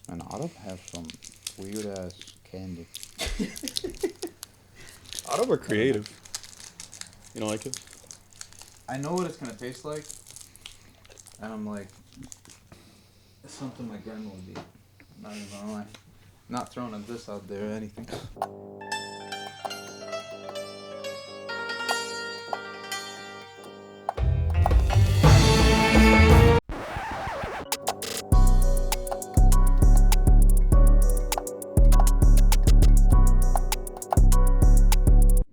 And Arab have some weird ass candy. Out we're creative. You don't like it? I know what it's gonna taste like, and I'm like, it's something my grandma would eat. I'm not even gonna lie. Not throwing a diss out there or anything.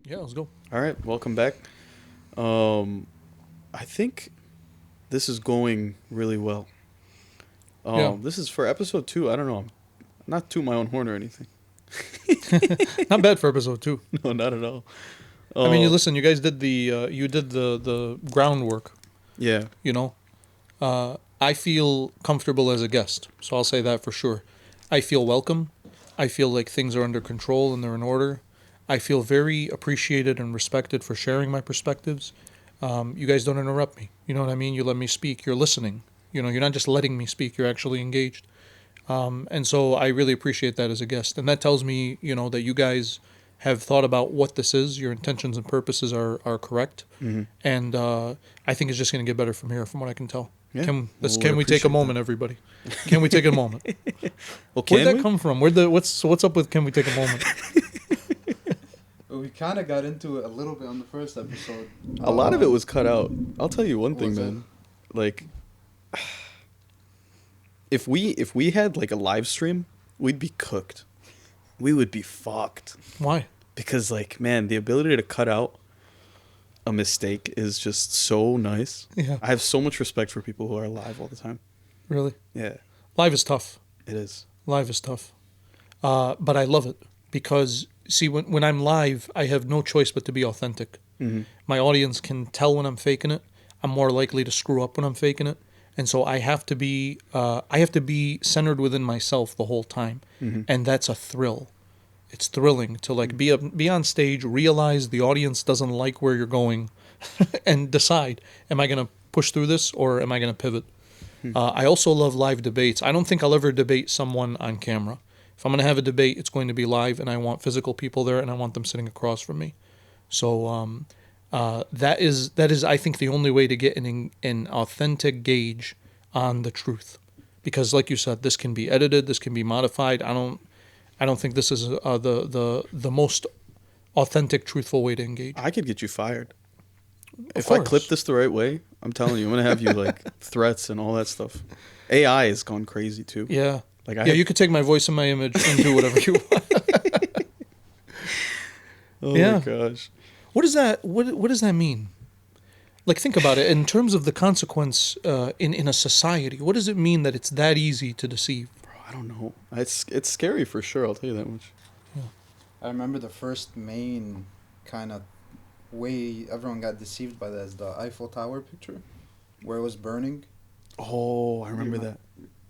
Yeah, let's go. All right, welcome back. I think this is going really well. Yeah. This is for episode 2. I don't know. I'm not toot my own horn or anything. Not bad for episode 2. No, not at all. I mean, listen, you guys did the groundwork. Yeah. You know, I feel comfortable as a guest, so I'll say that for sure. I feel welcome. I feel like things are under control and they're in order. I feel very appreciated and respected for sharing my perspectives. You guys don't interrupt me. You know what I mean? You let me speak. You're listening. You know, you're not just letting me speak. You're actually engaged. And so I really appreciate that as a guest. And that tells me, you know, that you guys have thought about what this is. Your intentions and purposes are correct. Mm-hmm. And I think it's just going to get better from here, from what I can tell. Yeah. Can we take appreciate a moment, everybody? Can we take a moment? Well, Where'd that come from? What's up with can we take a moment? We kind of got into it a little bit on the first episode. A lot of it was cut out. I'll tell you one thing, Was it? man. Like, if we had like a live stream, we'd be cooked. We would be fucked. Why? Because, like, man, the ability to cut out a mistake is just so nice. Yeah. I have so much respect for people who are live all the time. Really? Yeah, Live is tough. it is. Live is tough. But I love it because, see, when I'm live, I have no choice but to be authentic. Mm-hmm. My audience can tell when I'm faking it. I'm more likely to screw up when I'm faking it. And so I have to be centered within myself the whole time. Mm-hmm. And that's a thrill. It's thrilling to like be on stage, realize the audience doesn't like where you're going, and decide, am I going to push through this or am I going to pivot? I also love live debates. I don't think I'll ever debate someone on camera. If I'm going to have a debate, it's going to be live, and I want physical people there, and I want them sitting across from me. So that is, I think, the only way to get an authentic gauge on the truth. Because, like you said, this can be edited, this can be modified. I don't think this is the most authentic, truthful way to engage. I could get you fired. Of If I course. clip this the right way, I'm telling you, I'm gonna have you like threats and all that stuff. AI has gone crazy too. Yeah. Like You could take my voice and my image and do whatever you want. Oh Yeah. my gosh. What does that mean? Like, think about it in terms of the consequence in a society. What does it mean that it's that easy to deceive? Bro, I don't know. It's scary for sure. I'll tell you that much. I remember the first main kind of way everyone got deceived by that is the Eiffel Tower picture, where it was burning. Oh, I remember that.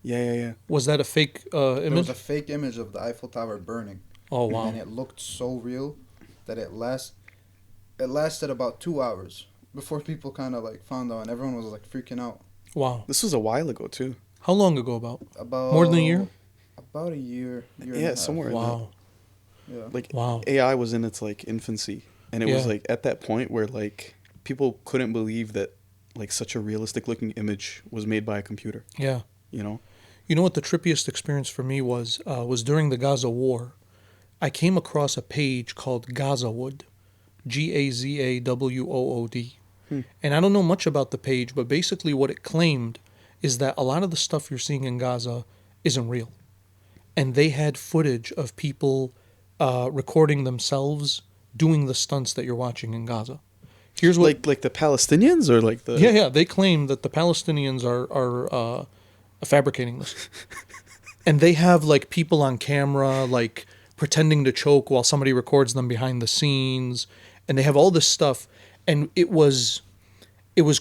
Yeah. Was that a fake There image? was a fake image of the Eiffel Tower burning. Oh wow! And it looked so real that it lasted about 2 hours before people kind of like found out, and everyone was like freaking out. Wow. This was a while ago too. How long ago? About About more than a year? About a year. And a Yeah, half. somewhere in Wow. Yeah. that. Like Wow. AI was in its like infancy, and it was Yeah. like at that point where like people couldn't believe that like such a realistic looking image was made by a computer. Yeah. You know. You know what the trippiest experience for me was during the Gaza war. I came across a page called Gazawood, GAZAWOOD. And I don't know much about the page, but basically what it claimed is that a lot of the stuff you're seeing in Gaza isn't real. And they had footage of people recording themselves doing the stunts that you're watching in Gaza. Here's what Like the Palestinians or like the yeah. They claim that the Palestinians are fabricating this, and they have like people on camera like pretending to choke while somebody records them behind the scenes, and they have all this stuff, and it was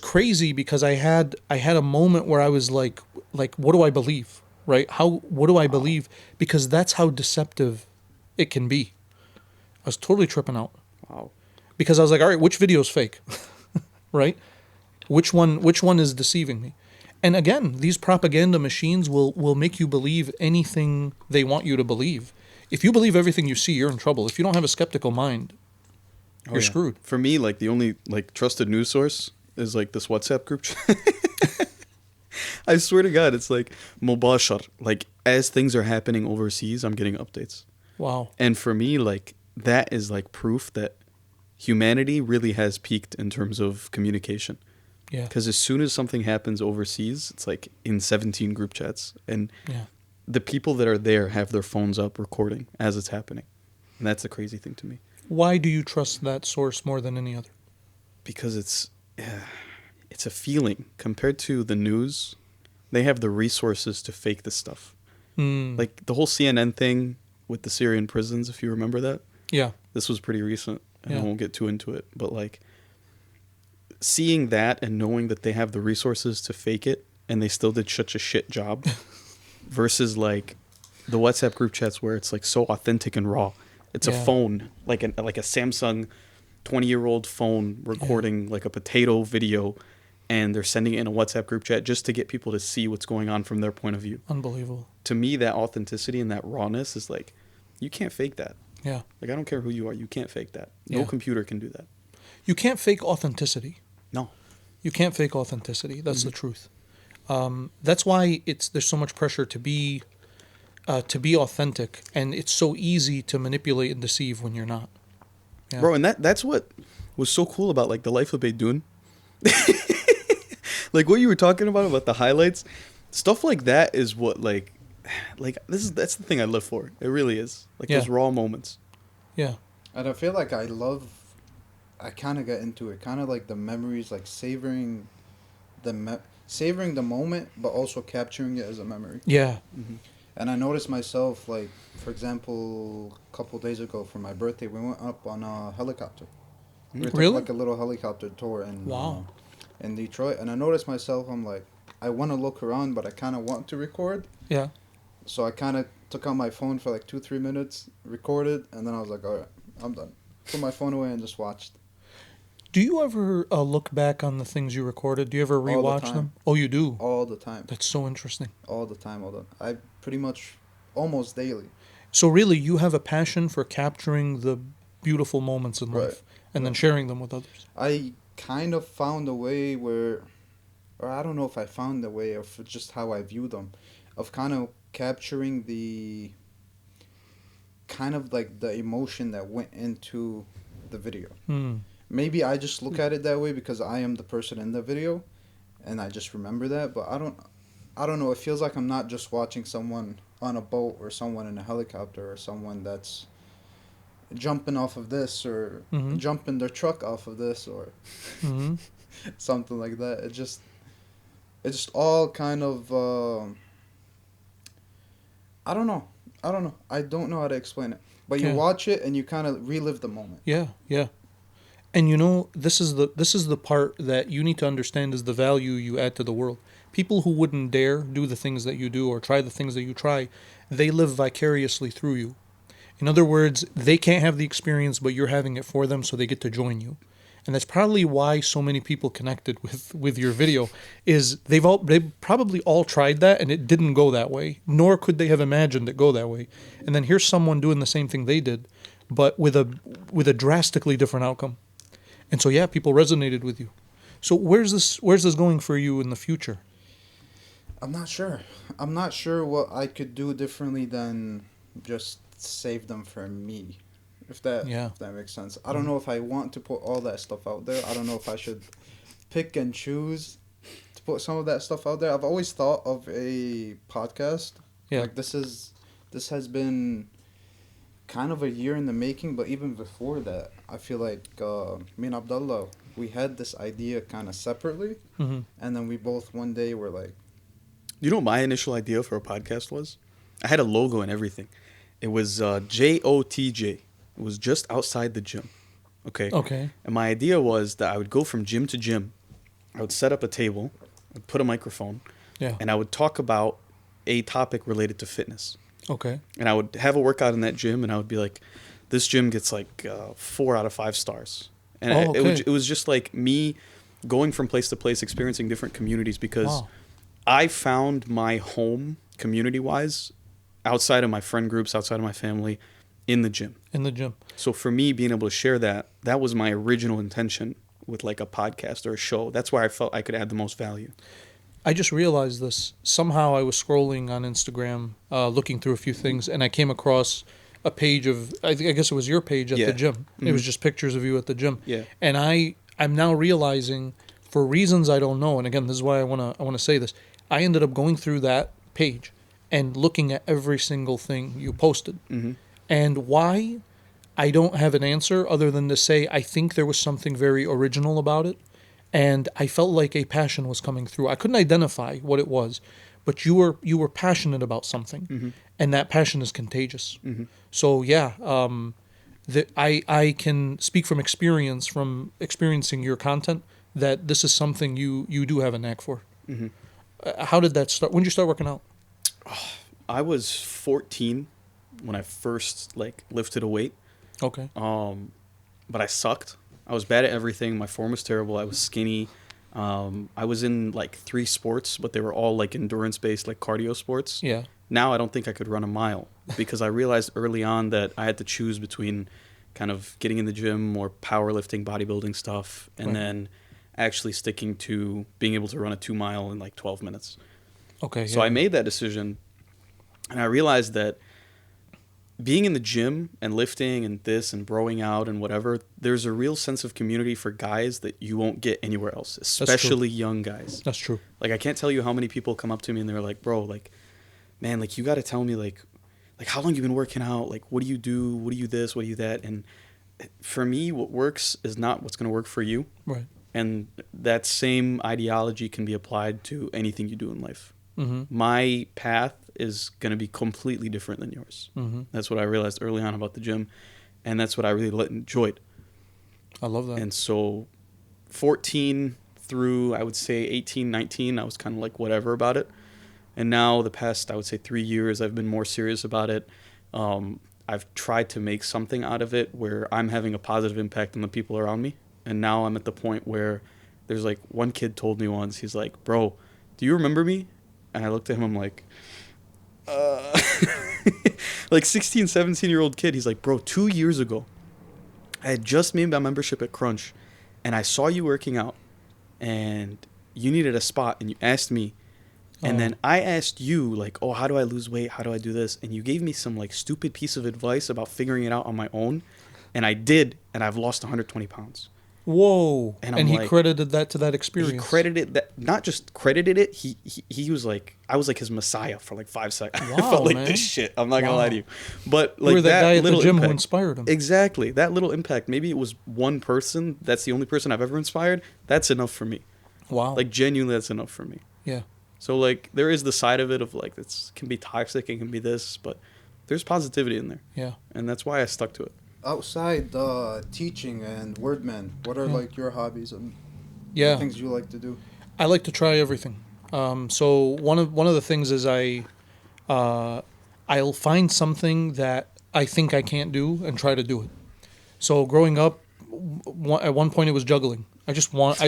crazy because I had a moment where I was like what do I believe, right? What do I believe? Because that's how deceptive it can be. I was totally tripping out. Wow. Because I was like, all right, which video is fake, right? Which one is deceiving me? And again, these propaganda machines will make you believe anything they want you to believe. If you believe everything you see, you're in trouble. If you don't have a skeptical mind, you're screwed. For me, like, the only, like, trusted news source is, like, this WhatsApp group chat. I swear to God, it's like mubashar. Like, as things are happening overseas, I'm getting updates. Wow. And for me, like, that is, like, proof that humanity really has peaked in terms of communication. Yeah. Because as soon as something happens overseas, it's like in 17 group chats. And Yeah. the people that are there have their phones up recording as it's happening. And that's the crazy thing to me. Why do you trust that source more than any other? Because it's a feeling. Compared to the news, they have the resources to fake this stuff. Like the whole CNN thing with the Syrian prisons, if you remember that. Yeah. This was pretty recent, and Yeah. I won't get too into it. But, like, seeing that and knowing that they have the resources to fake it and they still did such a shit job versus, like, the WhatsApp group chats where it's, like, so authentic and raw. It's a phone, like a Samsung 20-year-old phone recording like a potato video, and they're sending it in a WhatsApp group chat just to get people to see what's going on from their point of view. Unbelievable. To me, that authenticity and that rawness is like, you can't fake that. Yeah. Like, I don't care who you are, you can't fake that. No Yeah. computer can do that. You can't fake authenticity. No. You can't fake authenticity. That's the truth. That's why there's so much pressure to be authentic, and it's so easy to manipulate and deceive when you're not. Yeah. Bro, and that's what was so cool about, like, the life of Beydoun. Like, what you were talking about the highlights, stuff like that is what, like that's the thing I live for. It really is. Like, those raw moments. Yeah. And I feel like I kind of get into it, kind of like the memories, like savoring the moment, but also capturing it as a memory. Yeah. Mm-hmm. And I noticed myself, like, for example, a couple days ago for my birthday, we went up on a helicopter. We took, Really? like, a little helicopter tour in Detroit, and I noticed myself, I'm like, I want to look around, but I kind of want to record. Yeah. So I kind of took out my phone for like 2-3 minutes, recorded, and then I was like, all right, I'm done. Put my phone away and just watched. Do you ever look back on the things you recorded? Do you ever rewatch time. them? Oh, you do? All the time. That's so interesting. All the time. I pretty much almost daily. So really, you have a passion for capturing the beautiful moments in life and then sharing them with others. I kind of found a way or I don't know if I found a way, or just how I view them, of kind of capturing the kind of like the emotion that went into the video. Maybe I just look at it that way because I am the person in the video and I just remember that, but I don't know, it feels like I'm not just watching someone on a boat or someone in a helicopter or someone that's jumping off of this or jumping their truck off of this or something like that. It's just all kind of I don't know. I don't know how to explain it. But you watch it and you kind of relive the moment. Yeah, yeah. And you know, this is the part that you need to understand is the value you add to the world. People who wouldn't dare do the things that you do or try the things that you try, they live vicariously through you. In other words, they can't have the experience, but you're having it for them, so they get to join you. And that's probably why so many people connected with your video, is they probably all tried that and it didn't go that way, nor could they have imagined it go that way. And then here's someone doing the same thing they did, but with a drastically different outcome. And so people resonated with you. So where's this going for you in the future? I'm not sure. I'm not sure what I could do differently than just save them for me. If that makes sense. I don't know if I want to put all that stuff out there. I don't know if I should pick and choose to put some of that stuff out there. I've always thought of a podcast. Yeah. Like this has been kind of a year in the making, but even before that, I feel like me and Abdullah, we had this idea kind of separately, and then we both one day were like, you know what my initial idea for a podcast was? I had a logo and everything. It was JOTJ. It was just outside the gym. Okay. And my idea was that I would go from gym to gym. I would set up a table, I'd put a microphone, and I would talk about a topic related to fitness. Okay. And I would have a workout in that gym, and I would be like, this gym gets like 4 out of 5 stars. And it was just like me going from place to place, experiencing different communities, because I found my home community-wise outside of my friend groups, outside of my family, in the gym. In the gym. So for me, being able to share that, that was my original intention with like a podcast or a show. That's where I felt I could add the most value. I just realized this. Somehow I was scrolling on Instagram, looking through a few things, and I came across a page of, I guess it was your page at the gym. Mm-hmm. It was just pictures of you at the gym. Yeah. And I'm now realizing, for reasons I don't know, and again, this is why I wanna say this, I ended up going through that page and looking at every single thing you posted. Mm-hmm. And why, I don't have an answer other than to say I think there was something very original about it. And I felt like a passion was coming through. I couldn't identify what it was, but you were passionate about something, mm-hmm. and that passion is contagious. Mm-hmm. So yeah, I can speak from experience, from experiencing your content, that this is something you do have a knack for. Mm-hmm. How did that start? When did you start working out? I was 14 when I first like lifted a weight. Okay. But I sucked. I was bad at everything. My form was terrible. I was skinny. I was in like 3 sports, but they were all like endurance-based, like cardio sports. Yeah. Now I don't think I could run a mile because I realized early on that I had to choose between kind of getting in the gym or powerlifting, bodybuilding stuff, and then actually sticking to being able to run a 2 mile in like 12 minutes. Okay. So I made that decision, and I realized that being in the gym and lifting and this and broing out and whatever, there's a real sense of community for guys that you won't get anywhere else, especially young guys. That's true. Like, I can't tell you how many people come up to me and they're like, bro, like, man, like, you got to tell me, like, how long you been working out? Like, what do you do? What do you this? What do you that? And for me, what works is not what's going to work for you. Right. And that same ideology can be applied to anything you do in life. Mm-hmm. My path is going to be completely different than yours. Mm-hmm. That's what I realized early on about the gym, and that's what I really enjoyed. I love that. And so 14 through, I would say, 18, 19, I was kind of like whatever about it. And now the past, I would say, 3 years, I've been more serious about it. I've tried to make something out of it where I'm having a positive impact on the people around me. And now I'm at the point where there's like one kid told me once, he's like, bro, do you remember me? And I looked at him, I'm like, like 16, 17-year-old kid. He's like, bro, 2 years ago, I had just made my membership at Crunch, and I saw you working out, and you needed a spot, and you asked me, and then I asked you, like, oh, how do I lose weight? How do I do this? And you gave me some, like, stupid piece of advice about figuring it out on my own, and I did, and I've lost 120 pounds. Whoa. And he like, credited that to that experience. He credited that, not just credited it, he was like, I was like his messiah for like 5 seconds. Wow, I felt like man. this shit. I'm not going to lie to you. But like you were that guy at little the gym impact, who inspired him. Exactly. That little impact. Maybe it was one person. That's the only person I've ever inspired. That's enough for me. Wow. Like, genuinely, that's enough for me. Yeah. So like, there is the side of it of like, it can be toxic, it can be this, but there's positivity in there. Yeah. And that's why I stuck to it. Outside teaching and wordman, what are like your hobbies and things you like to do? I like to try everything. So one of the things is I'll find something that I think I can't do and try to do it. So growing up, at one point it was juggling. I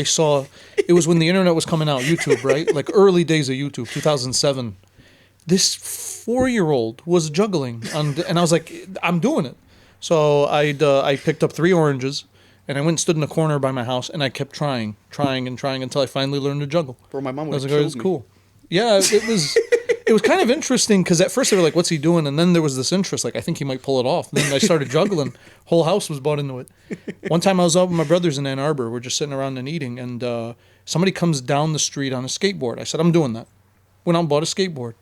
saw, it was when the internet was coming out, YouTube, right? Like early days of YouTube, 2007. This 4-year-old was juggling, and I was like, I'm doing it. So I picked up 3 oranges, and I went and stood in a corner by my house, and I kept trying until I finally learned to juggle. Bro, my mom I was would like, have oh, it's killed me. cool. Yeah, it was kind of interesting because at first they were like, what's he doing? And then there was this interest, like, I think he might pull it off. And then I started juggling. Whole house was bought into it. One time I was out with my brothers in Ann Arbor. We're just sitting around and eating, and somebody comes down the street on a skateboard. I said, I'm doing that. Went out and bought a skateboard.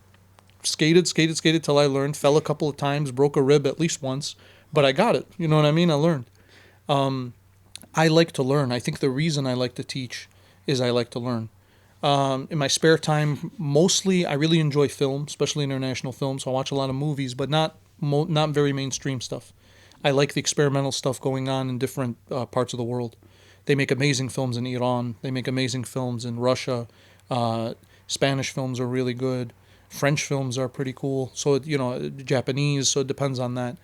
Skated till I learned. Fell a couple of times, broke a rib at least once. But I got it. You know what I mean? I learned. I like to learn. I think the reason I like to teach is I like to learn. In my spare time, mostly I really enjoy film, especially international film. So I watch a lot of movies, but not very mainstream stuff. I like the experimental stuff going on in different parts of the world. They make amazing films in Iran. They make amazing films in Russia. Spanish films are really good. French films are pretty cool. So, Japanese, so it depends on that.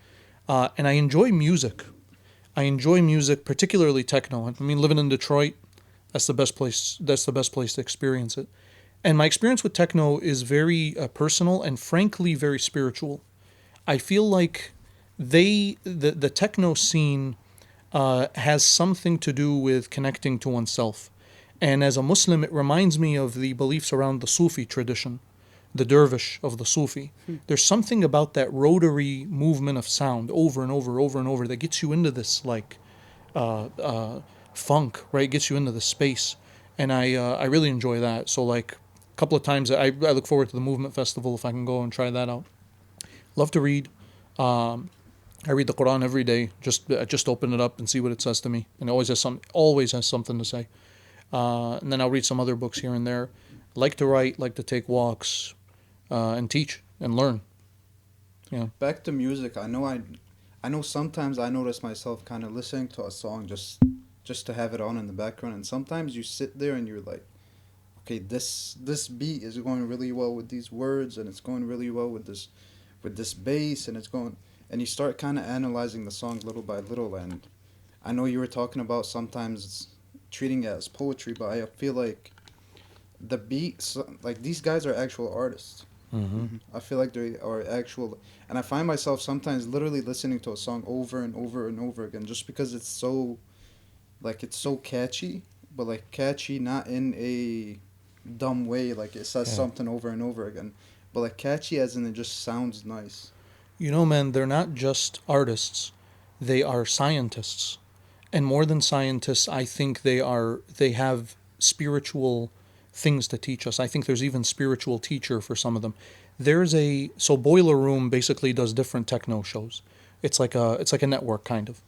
And I enjoy music. Particularly techno. I mean, living in Detroit, that's the best place to experience it. And my experience with techno is very personal and frankly very spiritual. I feel like the techno scene has something to do with connecting to oneself. And as a Muslim, it reminds me of the beliefs around the Sufi tradition, the dervish of the Sufi. There's something about that rotary movement of sound over and over, over and over that gets you into this like uh, uh, funk, right? Gets you into the space, and I really enjoy that. So like a couple of times, I look forward to the movement festival if I can go and try that out. Love to read. I read the Quran every day. Just open it up and see what it says to me, and it always has something to say. And then I'll read some other books here and there. Like to write, like to take walks, and teach and learn. Yeah. Back to music. I know sometimes I notice myself kind of listening to a song just to have it on in the background, and sometimes you sit there and you're like, okay, this beat is going really well with these words, and it's going really well with this bass, and it's going, and you start kind of analyzing the song little by little. And I know you were talking about sometimes treating it as poetry, but I feel like the beats, like these guys are actual artists. Mm-hmm. I feel like they are actual, and I find myself sometimes literally listening to a song over and over and over again just because it's so catchy, but like catchy not in a dumb way, like it says something over and over again, but like catchy as in it just sounds nice. You know, man, they're not just artists; they are scientists, and more than scientists, I think they have spiritual things to teach us. I think there's even spiritual teacher for some of them. So Boiler Room basically does different techno shows. It's like a network kind of.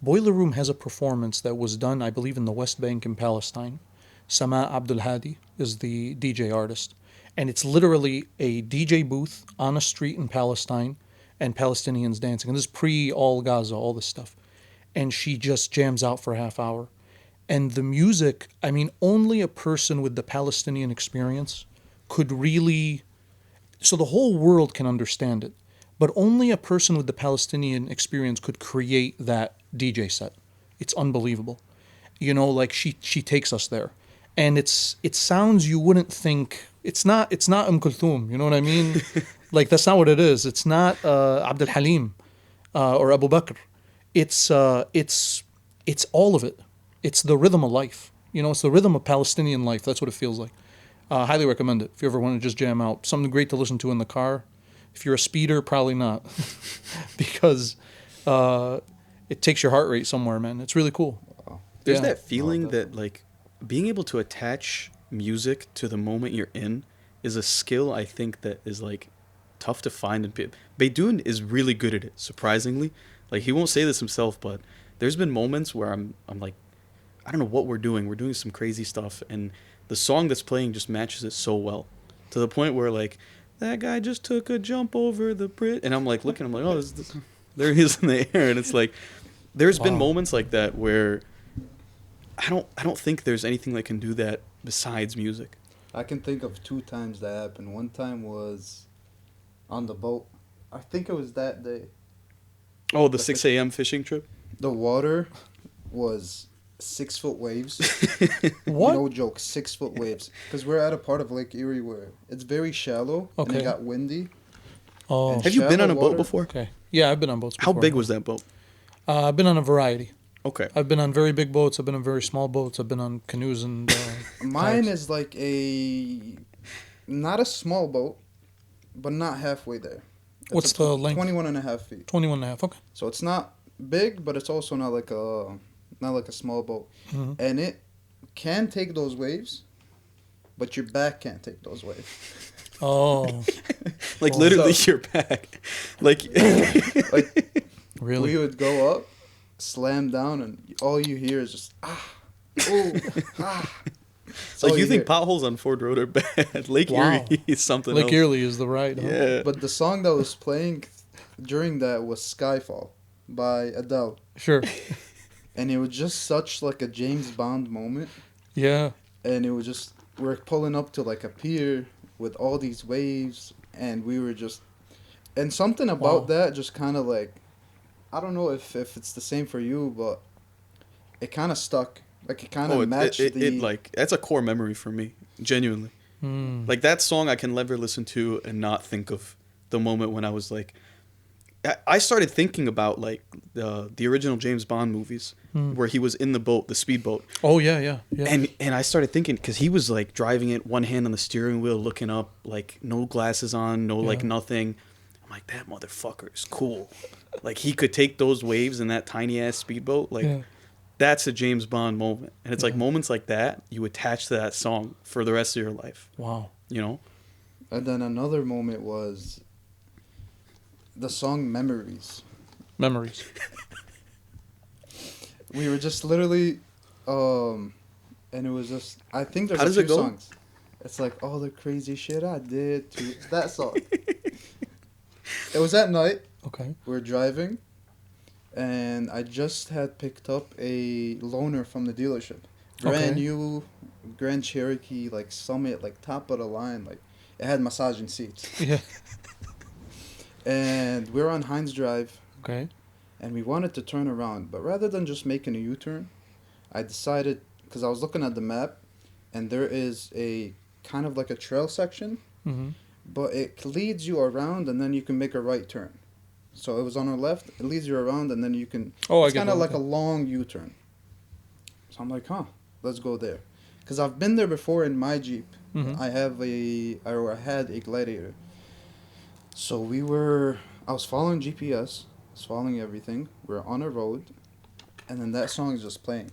Boiler Room has a performance that was done, I believe, in the West Bank in Palestine. Sama Abdul Hadi is the DJ artist, and it's literally a DJ booth on a street in Palestine, and Palestinians dancing. And this is pre all Gaza, all this stuff. And she just jams out for a half hour. And the music, I mean, only a person with the Palestinian experience could really, so the whole world can understand it, but only a person with the Palestinian experience could create that DJ set. It's unbelievable. You know, like she takes us there. And it sounds you wouldn't think, it's not Kulthum, you know what I mean? Like that's not what it is. It's not Abdul Halim or Abu Bakr. It's all of it. It's the rhythm of life. You know, it's the rhythm of Palestinian life. That's what it feels like. Highly recommend it if you ever want to just jam out. Something great to listen to in the car. If you're a speeder, probably not, because it takes your heart rate somewhere, man. It's really cool. Wow. There's Yeah. that feeling that like being able to attach music to the moment you're in is a skill I think that is like tough to find in people. Beydoun is really good at it, surprisingly. Like he won't say this himself, but there's been moments where I'm like, I don't know what we're doing. We're doing some crazy stuff, and the song that's playing just matches it so well, to the point where like that guy just took a jump over the bridge, and I'm like looking, I'm like, oh, there he is in the air, and it's like there's been moments like that where I don't think there's anything that can do that besides music. I can think of 2 times that happened. One time was on the boat. I think it was that day. Oh, the 6 a.m. fishing trip. The water was 6-foot waves. What? No joke, 6-foot waves. Because we're at a part of Lake Erie where it's very shallow and Okay. it got windy. Oh, Have you been on a Shallow boat water. before? okay. Yeah, I've been on boats How before. big was that boat? I've been on a variety. Okay. I've been on very big boats. I've been on very small boats. I've been on canoes and. Mine kayaks. is like not a small boat, but not halfway there. What's a the length? 21 and a half feet. 21 and a half. Okay. So it's not big, but it's also not like a small boat. Mm-hmm. And it can take those waves, but your back can't take those waves. Oh, Like Oh. literally So- your back. Like Like really? we would go up, slam down, and all you hear is just oh, ah. That's like all you think hear. potholes on Ford Road are bad. Lake Wow. Erie is something Lake else. Erie is the ride. Huh? Yeah. But the song that was playing during that was Skyfall by Adele. Sure. And it was just such like a James Bond moment. Yeah. And it was just, we're pulling up to like a pier with all these waves, and we were just, and something about Wow. that just kind of like, I don't know if it's the same for you, but it kind of stuck. Like it kind of Oh, matched it the. like that's a core memory for me, genuinely. Like that song I can never listen to and not think of the moment when I was like, I started thinking about like the original James Bond movies where he was in the boat, the speedboat. Oh yeah. And I started thinking, because he was like driving it, one hand on the steering wheel, looking up, like no glasses on, no like nothing. I'm like, that motherfucker is cool. Like he could take those waves in that tiny ass speedboat. Like that's a James Bond moment. And it's like moments like that you attach to that song for the rest of your life. Wow. You know? And then another moment was the song Memories. Memories. We were just literally, and it was just, I think there's How a does few it go? songs. It's like, all the crazy shit I did to that song. It was at night. Okay. We were driving, and I just had picked up a loaner from the dealership. Brand new Grand Cherokee, like Summit, like top of the line. Like, it had massaging seats. Yeah. And we were on Heinz Drive. Okay. And we wanted to turn around, but rather than just making a U-turn, I decided, because I was looking at the map, and there is a kind of like a trail section, but it leads you around, and then you can make a right turn. So it was on our left, it leads you around, and then you can, it's kind of like a long U-turn. So I'm like, let's go there. Because I've been there before in my Jeep. I had a Gladiator. So I was following GPS, following everything. We're on a road, and then that song is just playing.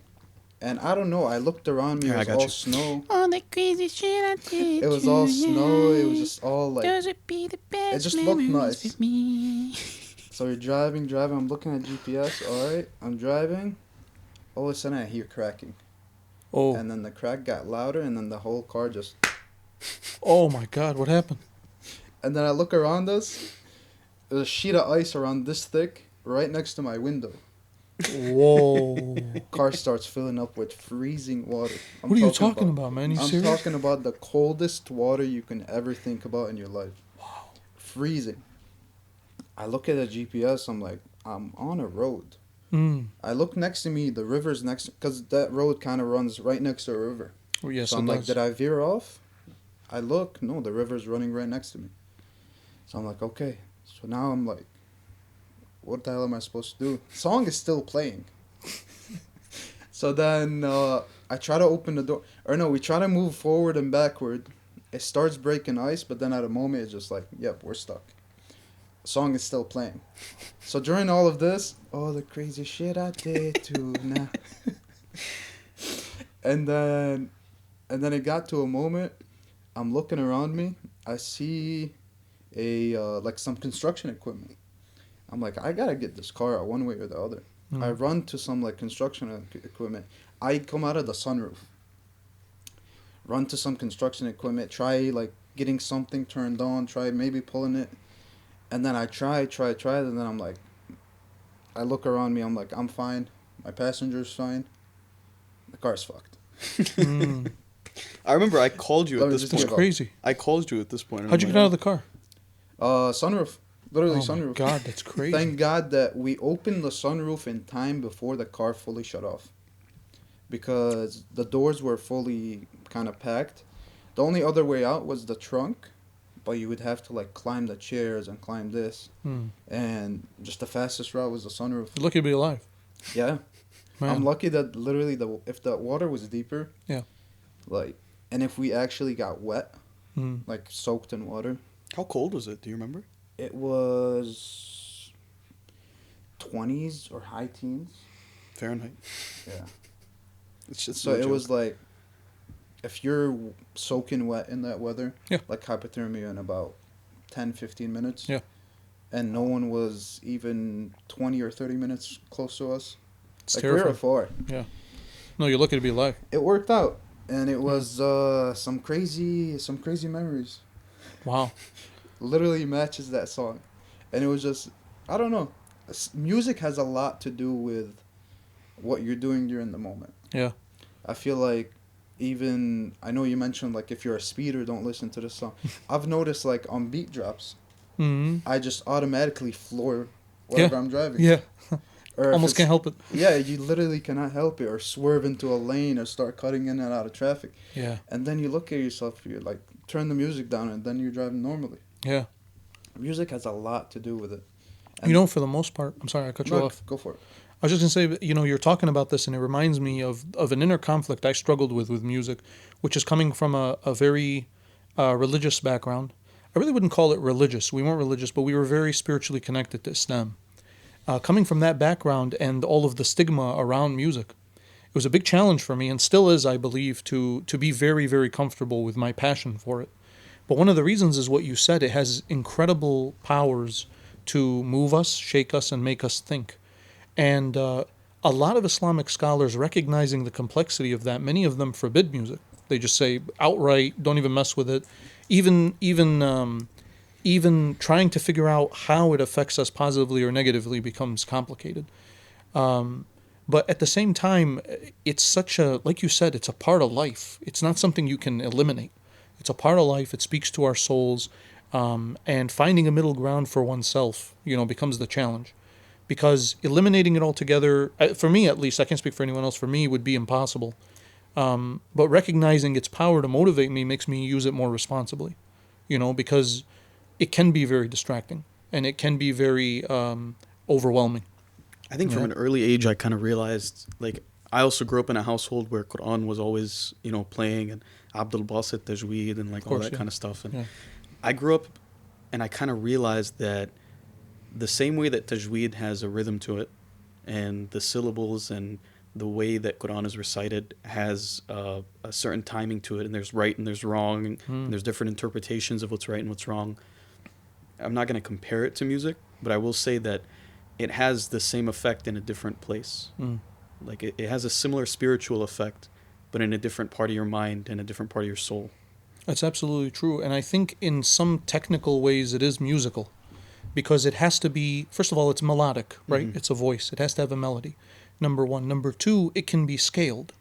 And I don't know, I looked around me, it was all snow. All the crazy shit I did. It was all snow, it was just all like, Those would be the best it just looked memories nice. with me. So you're driving, I'm looking at GPS, alright, I'm driving. All of a sudden I hear cracking. Oh. And then the crack got louder, and then the whole car just... Oh my God, what happened? And then I look around us, there's a sheet of ice around this thick, right next to my window. Whoa. Car starts filling up with freezing water. What are you talking about, man? You I'm serious? talking about the coldest water you can ever think about in your life. Wow. Freezing. I look at the GPS, I'm like, I'm on a road. I look next to me, the river's next, because that road kind of runs right next to a river. Oh, yes, so I'm like, did I veer off? I look, no, the river's running right next to me. So I'm like, okay. So now I'm like, what the hell am I supposed to do? Song is still playing. So then I try to open the door. Or no, we try to move forward and backward. It starts breaking ice, but then at a moment it's just like, yep, we're stuck. Song is still playing. So during all of this, all the crazy shit I did to now. And then it got to a moment, I'm looking around me, I see like some construction equipment. I'm like, I gotta get this car out one way or the other. I run to some like construction equipment. I come out of the sunroof. Run to some construction equipment, try like getting something turned on, try maybe pulling it. And then I try, and then I'm like, I look around me, I'm like, I'm fine. My passenger's fine. The car's fucked. I remember I called you at this That's point. crazy. I called you at this point. How'd you get out of the car? Sunroof. Literally sunroof. Oh, God, that's crazy. Thank God that we opened the sunroof in time before the car fully shut off. Because the doors were fully kind of packed. The only other way out was the trunk. But you would have to like climb the chairs and climb this. And just the fastest route was the sunroof. You're lucky to be alive. Yeah. Man. I'm lucky that literally if the water was deeper. Yeah. Like, and if we actually got wet, like soaked in water. How cold was it? Do you remember? It was 20s or high teens. Fahrenheit. Yeah. It's just So no it joke. was like, if you're soaking wet in that weather, Yeah. like hypothermia in about 10, 15 minutes. Yeah. And no one was even 20 or 30 minutes close to us. It's like we were terrifying. far. Yeah. No, you're lucky to be alive. It worked out. And it was some crazy memories. Wow. Literally matches that song. And it was just, I don't know. Music has a lot to do with what you're doing during the moment. Yeah. I feel like I know you mentioned like if you're a speeder, don't listen to this song. I've noticed like on beat drops, I just automatically floor whatever I'm driving. Yeah. Or if Almost it's- can't help it. Yeah, you literally cannot help it, or swerve into a lane or start cutting in and out of traffic. Yeah. And then you look at yourself, you're like, turn the music down, and then you're driving normally. Yeah. Music has a lot to do with it. You know, for the most part, I'm sorry, I cut you No, off. go for it. I was just gonna say, you know, you're talking about this, and it reminds me of an inner conflict I struggled with music, which is coming from a very religious background. I really wouldn't call it religious. We weren't religious, but we were very spiritually connected to Islam. Coming from that background and all of the stigma around music, it was a big challenge for me, and still is, I believe, to be very, very comfortable with my passion for it. But one of the reasons is what you said. It has incredible powers to move us, shake us, and make us think. And a lot of Islamic scholars, recognizing the complexity of that, many of them forbid music. They just say outright, don't even mess with it. Even trying to figure out how it affects us positively or negatively becomes complicated. But at the same time, it's such a, like you said, it's a part of life. It's not something you can eliminate. It's a part of life. It speaks to our souls. And finding a middle ground for oneself, you know, becomes the challenge. Because eliminating it altogether, for me at least, I can't speak for anyone else, for me would be impossible. But recognizing its power to motivate me makes me use it more responsibly, you know, because it can be very distracting and it can be very overwhelming. I think from an early age, I kind of realized, like, I also grew up in a household where Quran was always, you know, playing, and Abdul Basit, Tajweed, and like all that kind of stuff. And I grew up and I kind of realized that the same way that Tajweed has a rhythm to it, and the syllables and the way that Quran is recited has a certain timing to it, and there's right and there's wrong, and there's different interpretations of what's right and what's wrong. I'm not going to compare it to music, but I will say that it has the same effect in a different place. Like it has a similar spiritual effect, but in a different part of your mind and a different part of your soul. That's absolutely true. And I think in some technical ways it is musical, because it has to be, first of all, it's melodic, right? It's a voice. It has to have a melody, number one. Number two, it can be scaled.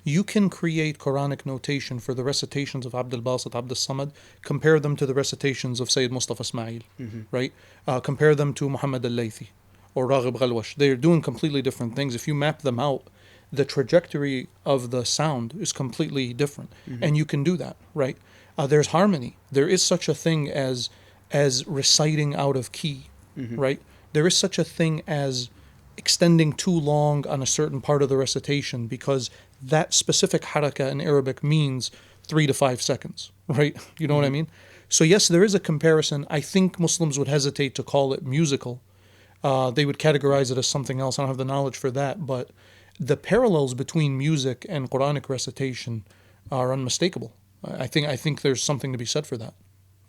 You can create Quranic notation for the recitations of Abdul Basit, Abdul Samad, compare them to the recitations of Sayyid Mustafa Ismail, right? Compare them to Muhammad al-Laythi or Raghib Ghalwash. They're doing completely different things. If you map them out, the trajectory of the sound is completely different. And you can do that, right? There's harmony. There is such a thing as reciting out of key, right? There is such a thing as extending too long on a certain part of the recitation because that specific haraka in Arabic means 3 to 5 seconds, right? You know what I mean? So yes, there is a comparison. I think Muslims would hesitate to call it musical. They would categorize it as something else. I don't have the knowledge for that, but the parallels between music and Quranic recitation are unmistakable. I think there's something to be said for that.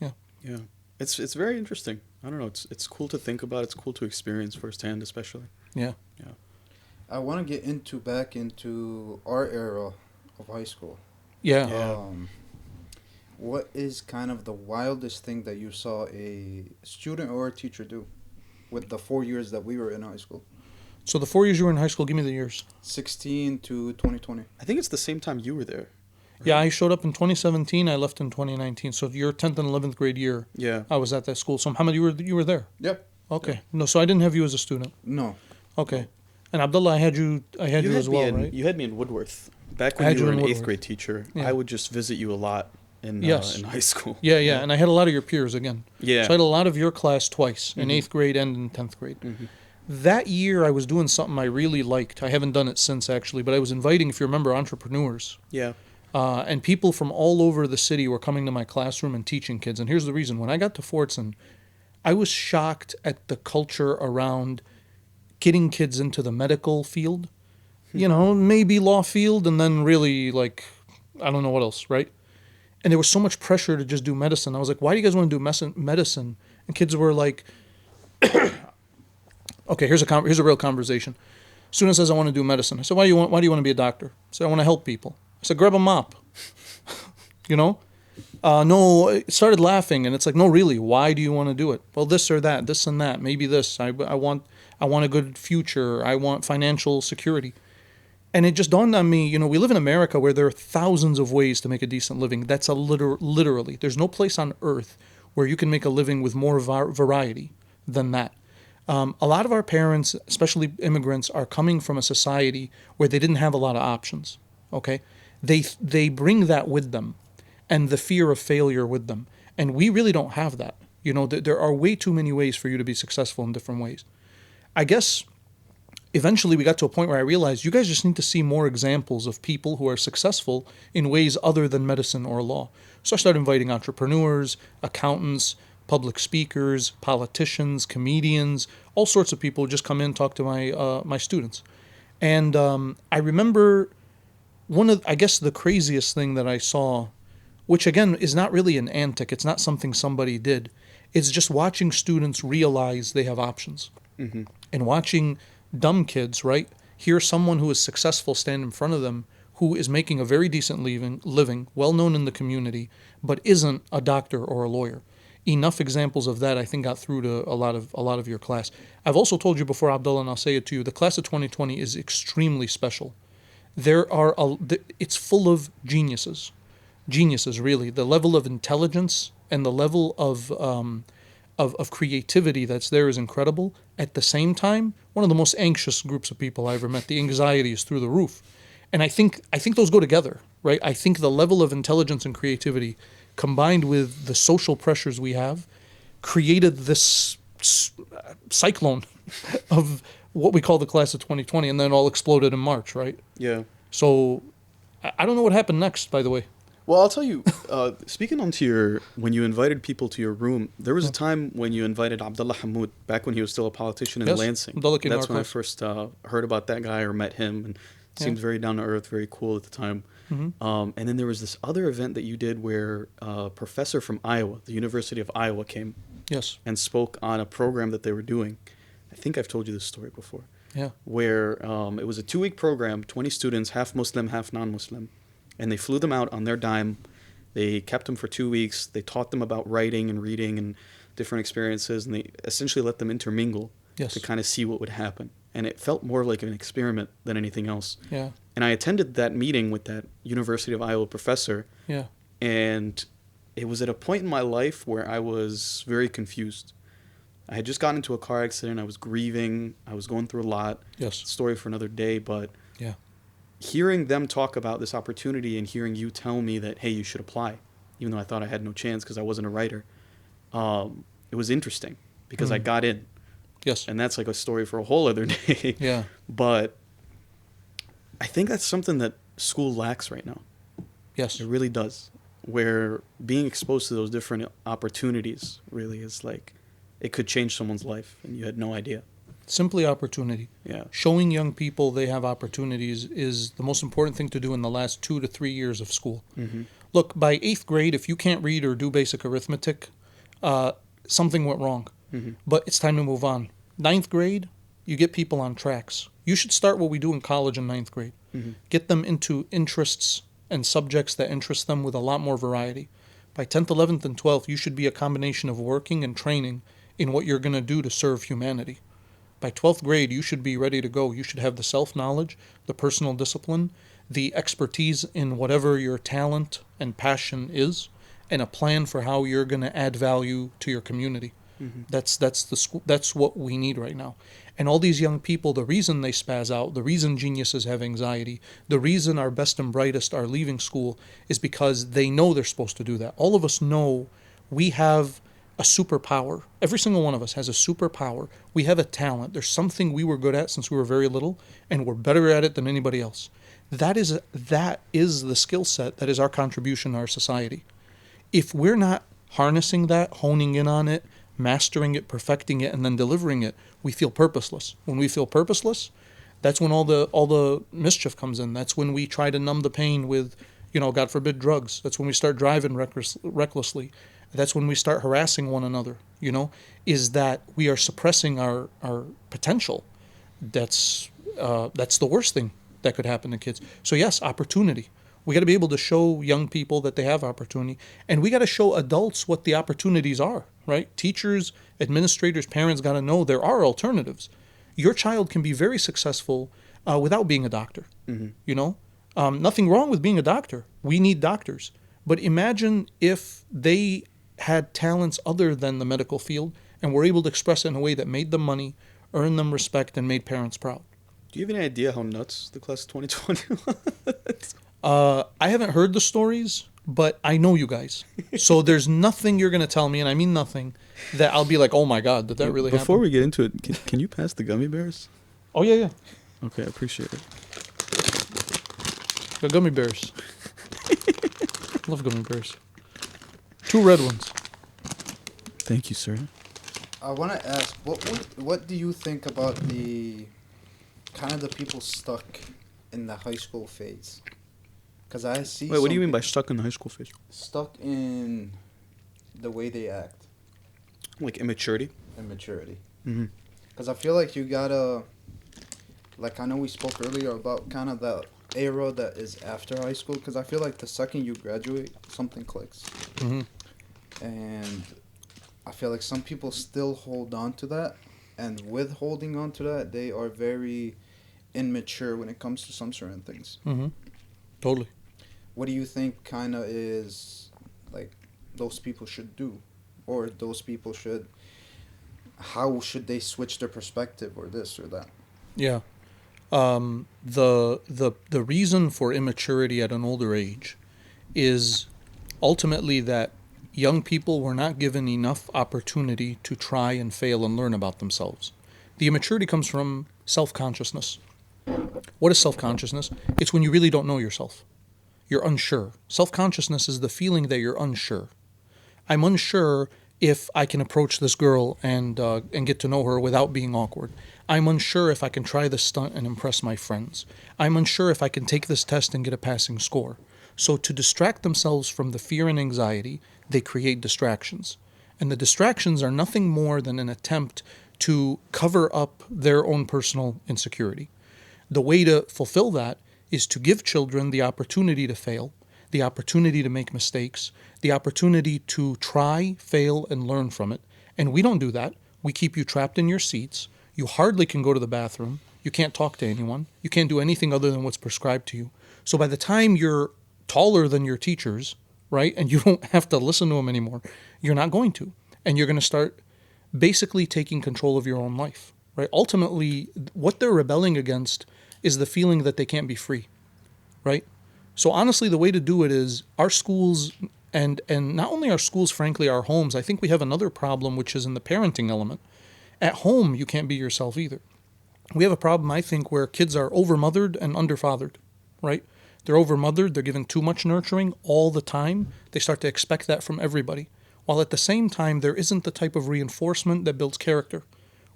Yeah. It's very interesting. I don't know. It's cool to think about. It's cool to experience firsthand, especially. Yeah. I want to get back into our era of high school. Yeah. What is kind of the wildest thing that you saw a student or a teacher do with the 4 years that we were in high school? So the 4 years you were in high school, give me the years. 16 to 2020. I think it's the same time you were there. Right? Yeah, I showed up in 2017. I left in 2019. So your 10th and 11th grade year, I was at that school. So Muhammad, you were there? Yep. Okay. Yep. No, so I didn't have you as a student. No. Okay. And Abdullah, I had you as well, right? You had me in Woodworth. Back when you were an 8th grade teacher, I would just visit you a lot in high school. Yeah. And I had a lot of your peers again. Yeah. So I had a lot of your class twice, in 8th grade and in 10th grade. That year I was doing something I really liked. I haven't done it since, actually, but I was inviting, if you remember, entrepreneurs. Yeah. And people from all over the city were coming to my classroom and teaching kids. And here's the reason. When I got to Fortson, I was shocked at the culture around getting kids into the medical field. You know, maybe law field, and then really, like, I don't know what else, right? And there was so much pressure to just do medicine. I was like, why do you guys want to do medicine? And kids were like, okay, here's a real conversation. Student says, I want to do medicine. I said, why do you want to be a doctor? I said, I want to help people. I said, grab a mop. You know? No, it started laughing, and it's like, no, really, why do you want to do it? Well, this or that, this and that, maybe this. I want a good future. I want financial security. And it just dawned on me, you know, we live in America where there are thousands of ways to make a decent living. That's literally, there's no place on earth where you can make a living with more variety than that. A lot of our parents, especially immigrants, are coming from a society where they didn't have a lot of options, okay? They bring that with them. and the fear of failure with them. And we really don't have that. You know, there are way too many ways for you to be successful in different ways. I guess eventually we got to a point where I realized you guys just need to see more examples of people who are successful in ways other than medicine or law. So I started inviting entrepreneurs, accountants, public speakers, politicians, comedians, all sorts of people who just come in and talk to my students. And I remember I guess the craziest thing that I saw, which again is not really an antic, it's not something somebody did, it's just watching students realize they have options. Mm-hmm. And watching dumb kids, right, hear someone who is successful stand in front of them who is making a very decent living, well known in the community, but isn't a doctor or a lawyer. Enough examples of that, I think, got through to a lot of your class. I've also told you before, Abdullah, and I'll say it to you, the class of 2020 is extremely special. It's full of geniuses, really. The level of intelligence and the level of creativity that's there is incredible. At the same time, one of the most anxious groups of people I ever met. The anxiety is through the roof. And I think those go together, right? I think the level of intelligence and creativity combined with the social pressures we have created this cyclone of what we call the class of 2020, and then all exploded in March, right? Yeah. So I don't know what happened next, by the way. Well, I'll tell you, speaking when you invited people to your room, there was a time when you invited Abdullah Hamoud, back when he was still a politician in Yes, Lansing. Abdullah came to That's our when I class. first heard about that guy or met him, and seemed very down to earth, very cool at the time. Mm-hmm. And then there was this other event that you did where a professor from Iowa, the University of Iowa, came Yes. and spoke on a program that they were doing. I think I've told you this story before. Yeah. Where it was a 2-week program, 20 students, half Muslim, half non-Muslim. And they flew them out on their dime. They kept them for 2 weeks. They taught them about writing and reading and different experiences. And they essentially let them intermingle Yes. to kind of see what would happen. And it felt more like an experiment than anything else. Yeah. And I attended that meeting with that University of Iowa professor. Yeah. And it was at a point in my life where I was very confused. I had just gotten into a car accident. I was grieving. I was going through a lot. Yes. Story for another day. But Yeah. hearing them talk about this opportunity and hearing you tell me that, hey, you should apply, even though I thought I had no chance because I wasn't a writer, it was interesting because I got in. Yes. And that's like a story for a whole other day. Yeah. But I think that's something that school lacks right now. Yes. It really does. Where being exposed to those different opportunities really is like, it could change someone's life and you had no idea. Simply opportunity. Yeah. Showing young people they have opportunities is the most important thing to do in the last 2 to 3 years of school. Mm-hmm. Look, by 8th grade, if you can't read or do basic arithmetic, something went wrong. Mm-hmm. But it's time to move on. 9th grade, you get people on tracks. You should start what we do in college in 9th grade. Mm-hmm. Get them into interests and subjects that interest them with a lot more variety. By 10th, 11th, and 12th, you should be a combination of working and training in what you're going to do to serve humanity. By 12th grade, you should be ready to go. You should have the self-knowledge, the personal discipline, the expertise in whatever your talent and passion is, and a plan for how you're going to add value to your community. Mm-hmm. That's what we need right now. And all these young people, the reason they spaz out, the reason geniuses have anxiety, the reason our best and brightest are leaving school is because they know they're supposed to do that. All of us know we have a superpower. Every single one of us has a superpower. We have a talent. There's something we were good at since we were very little, and we're better at it than anybody else. That is the skill set that is our contribution to our society. If we're not harnessing that, honing in on it, mastering it, perfecting it, and then delivering it, we feel purposeless. When we feel purposeless, that's when all the mischief comes in. That's when we try to numb the pain with, God forbid, drugs. That's when we start driving recklessly. That's when we start harassing one another, is that we are suppressing our potential. That's the worst thing that could happen to kids. So yes, opportunity. We got to be able to show young people that they have opportunity, and we got to show adults what the opportunities are, right? Teachers, administrators, parents got to know there are alternatives. Your child can be very successful without being a doctor, Nothing wrong with being a doctor. We need doctors. But imagine if they had talents other than the medical field and were able to express it in a way that made them money, earned them respect, and made parents proud. Do you have any idea how nuts the class of 2020 was? I haven't heard the stories, but I know you guys. So there's nothing you're going to tell me, and I mean nothing, that I'll be like, oh my God, did that really happen? Before we get into it, can you pass the gummy bears? Oh, yeah, yeah. Okay, I appreciate it. The gummy bears. Love gummy bears. 2 red ones. Thank you, sir. I want to ask, what do you think about the kind of the people stuck in the high school phase? Because I see. Wait, what do you some mean by people stuck in the high school phase? stuck in the way they act Like immaturity? and maturity? Mm-hmm. Because I feel like you gotta, like I know we spoke earlier about kind of the era that is after high school. Because I feel like the second you graduate, something clicks, Mm-hmm. and I feel like some people still hold on to that, and with holding on to that, they are very immature when it comes to some certain things. Mm-hmm. Totally. What do you think kind of is like those people should do, or those people should, how should they switch their perspective or this or that? Yeah. The reason for immaturity at an older age is ultimately that young people were not given enough opportunity to try and fail and learn about themselves. The immaturity comes from self-consciousness. What is self-consciousness? It's when you really don't know yourself. You're unsure. Self-consciousness is the feeling that you're unsure. I'm unsure if I can approach this girl and get to know her without being awkward. I'm unsure if I can try this stunt and impress my friends. I'm unsure if I can take this test and get a passing score. So to distract themselves from the fear and anxiety, they create distractions. And the distractions are nothing more than an attempt to cover up their own personal insecurity. The way to fulfill that is to give children the opportunity to fail, the opportunity to make mistakes, the opportunity to try, fail, and learn from it. And we don't do that. We keep you trapped in your seats. You hardly can go to the bathroom. You can't talk to anyone. You can't do anything other than what's prescribed to you. So by the time you're taller than your teachers, right, and you don't have to listen to them anymore, you're not going to. And you're going to start basically taking control of your own life, right? Ultimately, what they're rebelling against is the feeling that they can't be free, right? So honestly, the way to do it is our schools, and not only our schools, frankly, our homes. I think we have another problem, which is in the parenting element. At home, you can't be yourself either. We have a problem, I think, where kids are overmothered and underfathered, right? They're overmothered, they're given too much nurturing all the time. They start to expect that from everybody. While at the same time, there isn't the type of reinforcement that builds character,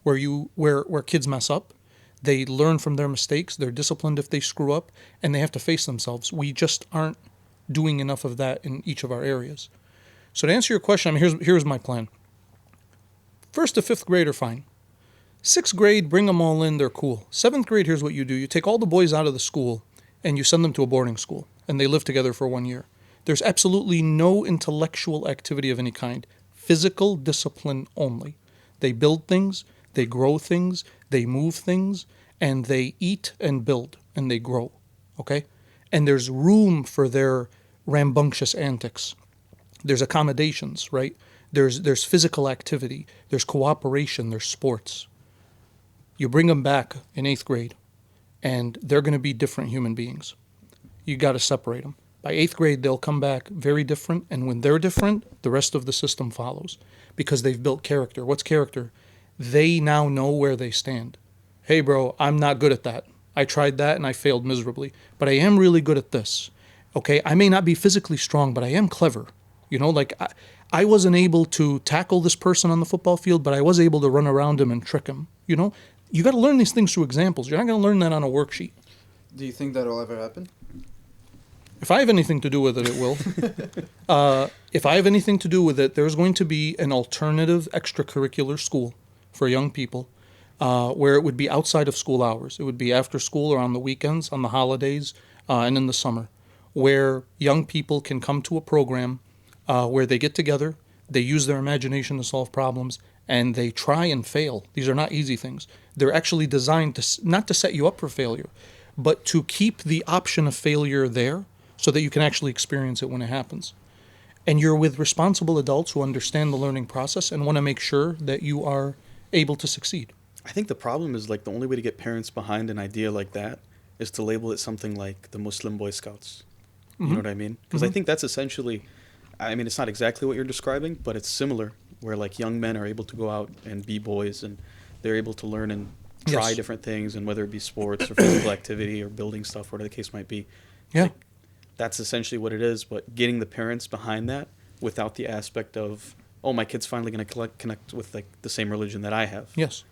where kids mess up. They learn from their mistakes, they're disciplined if they screw up, and they have to face themselves. We just aren't doing enough of that in each of our areas. So to answer your question, here's my plan. 1st to 5th grade are fine. 6th grade, bring them all in, they're cool. 7th grade, here's what you do. You take all the boys out of the school and you send them to a boarding school, and they live together for 1 year. There's absolutely no intellectual activity of any kind. Physical discipline only. They build things, they grow things, they move things, and they eat and build, and they grow, okay? And there's room for their rambunctious antics. There's accommodations, right? There's physical activity, there's cooperation, there's sports. You bring them back in 8th grade, and they're going to be different human beings. You got to separate them. By 8th grade, they'll come back very different, and when they're different, the rest of the system follows because they've built character. What's character? They now know where they stand. Hey, bro, I'm not good at that. I tried that and I failed miserably, but I am really good at this. Okay, I may not be physically strong, but I am clever. You know, like I wasn't able to tackle this person on the football field, but I was able to run around him and trick him. You know, you got to learn these things through examples. You're not going to learn that on a worksheet. Do you think that'll ever happen? If I have anything to do with it, it will. If I have anything to do with it, there's going to be an alternative extracurricular school for young people where it would be outside of school hours. It would be after school or on the weekends, on the holidays, and in the summer, where young people can come to a program where they get together, they use their imagination to solve problems, and they try and fail. These are not easy things. They're actually designed to not to set you up for failure, but to keep the option of failure there so that you can actually experience it when it happens. And you're with responsible adults who understand the learning process and want to make sure that you are able to succeed. I think the problem is like the only way to get parents behind an idea like that is to label it something like the Muslim Boy Scouts. You know what I mean? Because I think that's essentially, I mean, it's not exactly what you're describing, but it's similar, where like young men are able to go out and be boys, and they're able to learn and try Yes. different things, and whether it be sports or physical activity or building stuff, whatever the case might be. Yeah. Like, that's essentially what it is, but getting the parents behind that without the aspect of, oh, my kid's finally going to connect with like the same religion that I have. Yes.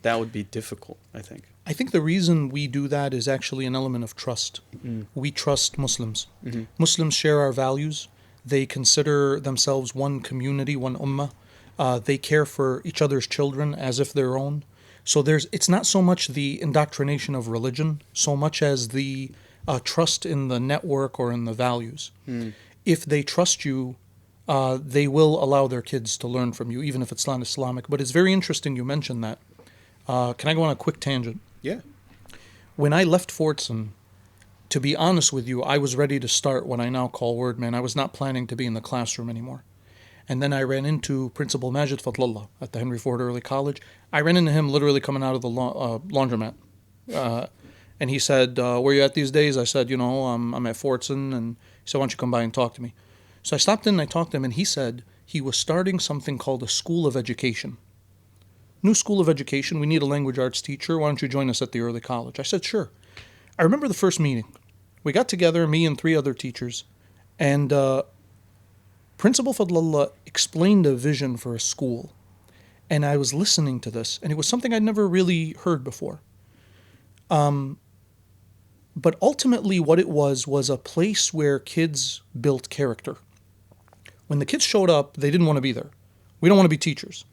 That would be difficult, I think. I think the reason we do that is actually an element of trust. We trust Muslims. Muslims share our values. They consider themselves one community, one ummah. They care for each other's children as if their own. So it's not so much the indoctrination of religion, so much as the trust in the network or in the values. If they trust you, they will allow their kids to learn from you, even if it's not Islamic. But it's very interesting you mentioned that. Can I go on a quick tangent? Yeah. When I left Fortson, to be honest with you, I was ready to start what I now call Wordman. I was not planning to be in the classroom anymore. And then I ran into Principal Majid Fadlallah at the Henry Ford Early College. I ran into him literally coming out of the laundromat. And he said, where are you at these days? I said, I'm at Fortson. And he said, why don't you come by and talk to me? So I stopped in and I talked to him, and he said he was starting something called a School of Education. New School of Education. We need a language arts teacher. Why don't you join us at the early college? I said, sure. I remember the first meeting. We got together, me and 3 other teachers, and Principal Fadlallah explained a vision for a school. And I was listening to this, and it was something I'd never really heard before. But ultimately what it was a place where kids built character. When the kids showed up, they didn't want to be there. We don't want to be teachers.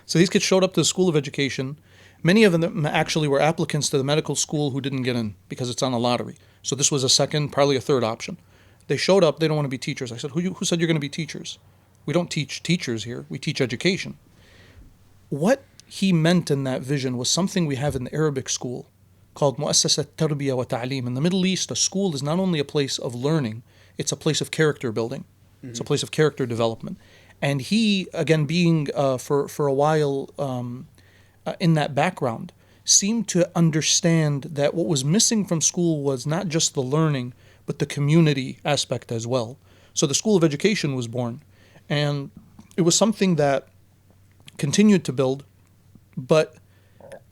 So these kids showed up to the School of Education. Many of them actually were applicants to the medical school who didn't get in because it's on a lottery. So this was a second, probably a third option. They showed up, they don't want to be teachers. I said, who said you're going to be teachers? We don't teach teachers here, we teach education. What he meant in that vision was something we have in the Arabic school called Mu'assasat Tarbiyah wa Ta'lim. In the Middle East, a school is not only a place of learning, it's a place of character building. It's a place of character development. And he, again, being for a while in that background, seemed to understand that what was missing from school was not just the learning, but the community aspect as well. So the School of Education was born. And it was something that continued to build, but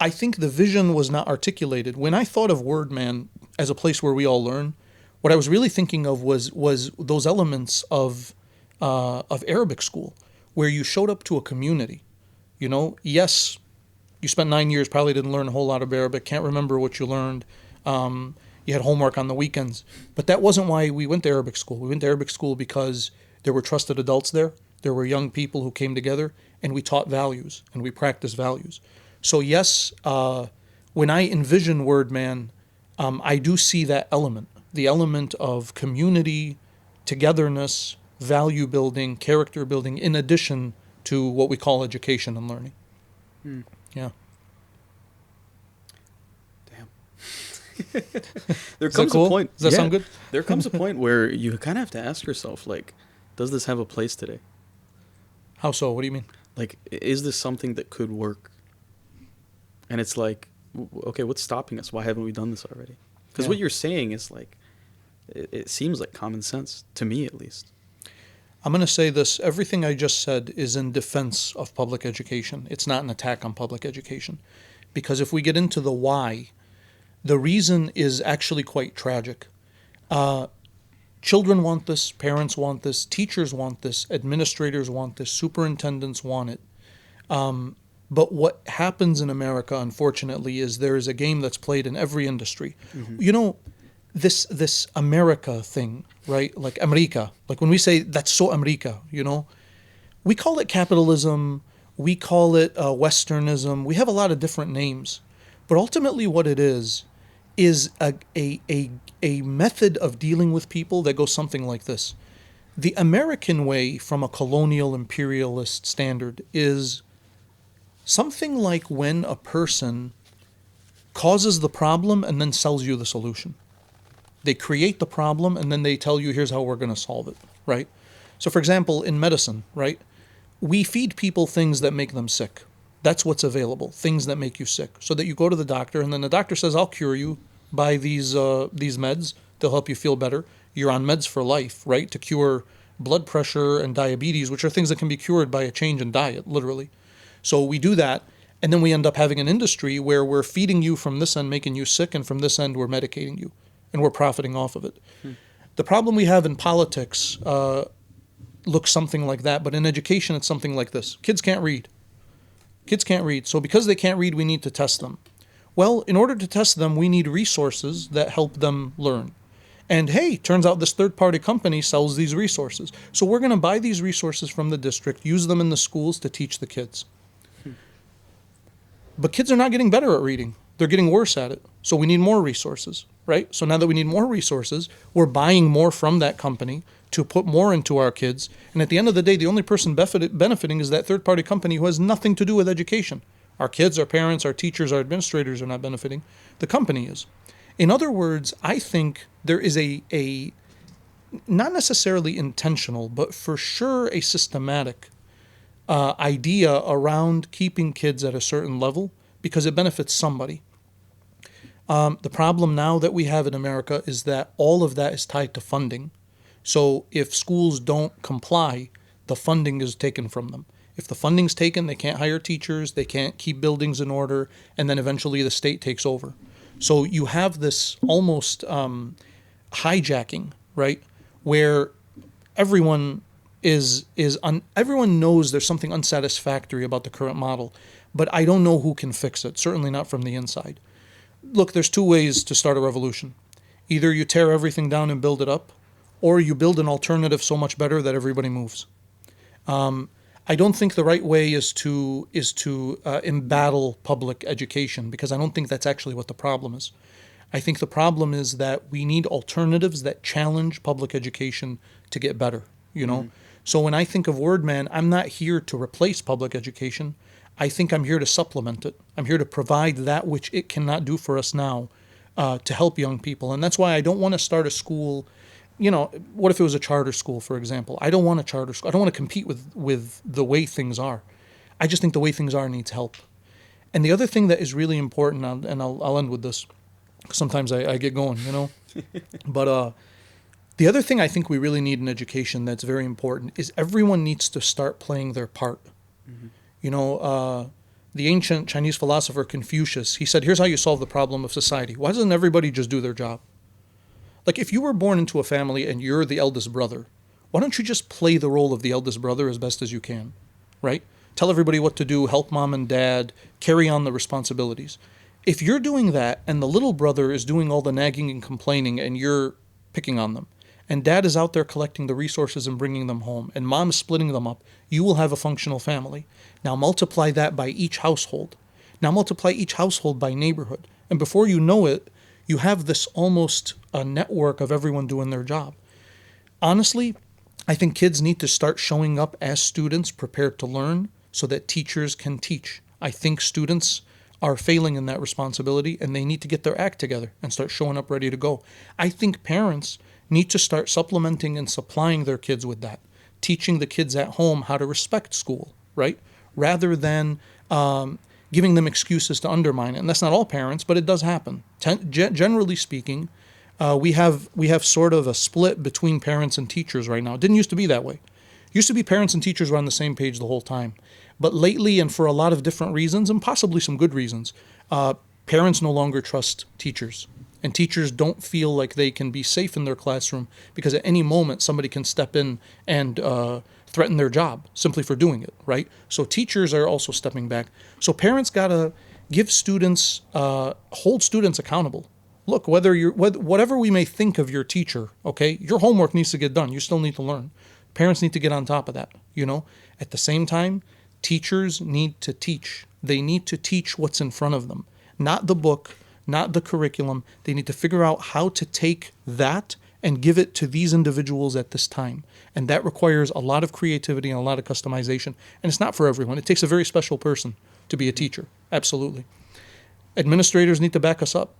I think the vision was not articulated. When I thought of Wordman as a place where we all learn, what I was really thinking of was those elements of Arabic school, where you showed up to a community. Yes, you spent 9 years, probably didn't learn a whole lot of Arabic, can't remember what you learned. You had homework on the weekends. But that wasn't why we went to Arabic school. We went to Arabic school because there were trusted adults there. There were young people who came together, and we taught values, and we practiced values. So yes, when I envision Wordman, I do see that element, the element of community, togetherness, value building, character building, in addition to what we call education and learning. Yeah. Damn. There Is that comes cool? a point. Does that sound good? There comes a point where you kind of have to ask yourself, like, does this have a place today? How so? What do you mean? Like, is this something that could work? And it's like, okay, what's stopping us? Why haven't we done this already? Because Yeah. what you're saying is like, it seems like common sense, to me at least. I'm going to say this. Everything I just said is in defense of public education. It's not an attack on public education. Because if we get into the why, the reason is actually quite tragic. Children want this, parents want this, teachers want this, administrators want this, superintendents want it. But what happens in America, unfortunately, is there is a game that's played in every industry. This America thing, right? Like America. Like when we say that's so America, we call it capitalism, we call it Westernism. We have a lot of different names. But ultimately what it is a method of dealing with people that goes something like this. The American way from a colonial imperialist standard is something like when a person causes the problem and then sells you the solution. They create the problem and then they tell you, here's how we're going to solve it, right? So for example, in medicine, right, we feed people things that make them sick. That's what's available, things that make you sick. So that you go to the doctor and then the doctor says, I'll cure you by these meds. They'll help you feel better. you're on meds for life, right, to cure blood pressure and diabetes, which are things that can be cured by a change in diet, literally. So we do that, and then we end up having an industry where we're feeding you from this end, making you sick, and from this end, we're medicating you, and we're profiting off of it. The problem we have in politics looks something like that, but in education, it's something like this. Kids can't read. Kids can't read. So because they can't read, we need to test them. Well, in order to test them, we need resources that help them learn. And hey, turns out this third-party company sells these resources. So we're going to buy these resources from the district, use them in the schools to teach the kids. But kids are not getting better at reading. They're getting worse at it. So we need more resources, right? So now that we need more resources, we're buying more from that company to put more into our kids. And at the end of the day, the only person benefiting is that third-party company who has nothing to do with education. Our kids, our parents, our teachers, our administrators are not benefiting. The company is. In other words, I think there is a not necessarily intentional, but for sure a systematic idea around keeping kids at a certain level because it benefits somebody. The problem now that we have in America is that all of that is tied to funding. So if schools don't comply, the funding is taken from them. If the funding's taken, they can't hire teachers, they can't keep buildings in order, and then eventually the state takes over. So you have this almost hijacking, right, where everyone everyone knows there's something unsatisfactory about the current model, but I don't know who can fix it, certainly not from the inside. Look, there's two ways to start a revolution. Either you tear everything down and build it up, or you build an alternative so much better that everybody moves. I don't think the right way is to embattle public education, because I don't think that's actually what the problem is. I think the problem is that we need alternatives that challenge public education to get better, you know? Mm-hmm. So when I think of Wordman, I'm not here to replace public education. I think I'm here to supplement it. I'm here to provide that which it cannot do for us now to help young people. And that's why I don't want to start a school. You know, what if it was a charter school, for example? I don't want a charter school. I don't want to compete with the way things are. I just think the way things are needs help. And the other thing that is really important, and I'll end with this, because sometimes I get going, you know. But the other thing I think we really need in education that's very important is everyone needs to start playing their part. Mm-hmm. You know, the ancient Chinese philosopher Confucius, he said, here's how you solve the problem of society. Why doesn't everybody just do their job? Like, if you were born into a family and you're the eldest brother, why don't you just play the role of the eldest brother as best as you can, right? Tell everybody what to do, help mom and dad, carry on the responsibilities. If you're doing that and the little brother is doing all the nagging and complaining and you're picking on them, and dad is out there collecting the resources and bringing them home, and mom is splitting them up, you will have a functional family. Now multiply that by each household. Now multiply each household by neighborhood. And before you know it, you have this almost a network of everyone doing their job. Honestly, I think kids need to start showing up as students prepared to learn so that teachers can teach. I think students are failing in that responsibility, and they need to get their act together and start showing up ready to go. I think parents need to start supplementing and supplying their kids with that, teaching the kids at home how to respect school, right? Rather than giving them excuses to undermine it. And that's not all parents, but it does happen. Generally speaking, we have sort of a split between parents and teachers right now. It didn't used to be that way. It used to be parents and teachers were on the same page the whole time. But lately, and for a lot of different reasons, and possibly some good reasons, parents no longer trust teachers. And teachers don't feel like they can be safe in their classroom because at any moment somebody can step in and threaten their job simply for doing it, right? So teachers are also stepping back. So parents got to give students, hold students accountable. Look, whatever we may think of your teacher, okay, your homework needs to get done. You still need to learn. Parents need to get on top of that, you know. At the same time, teachers need to teach. They need to teach what's in front of them, not the book, not the curriculum. They need to figure out how to take that and give it to these individuals at this time. And that requires a lot of creativity and a lot of customization. And it's not for everyone. It takes a very special person to be a teacher. Absolutely. Administrators need to back us up.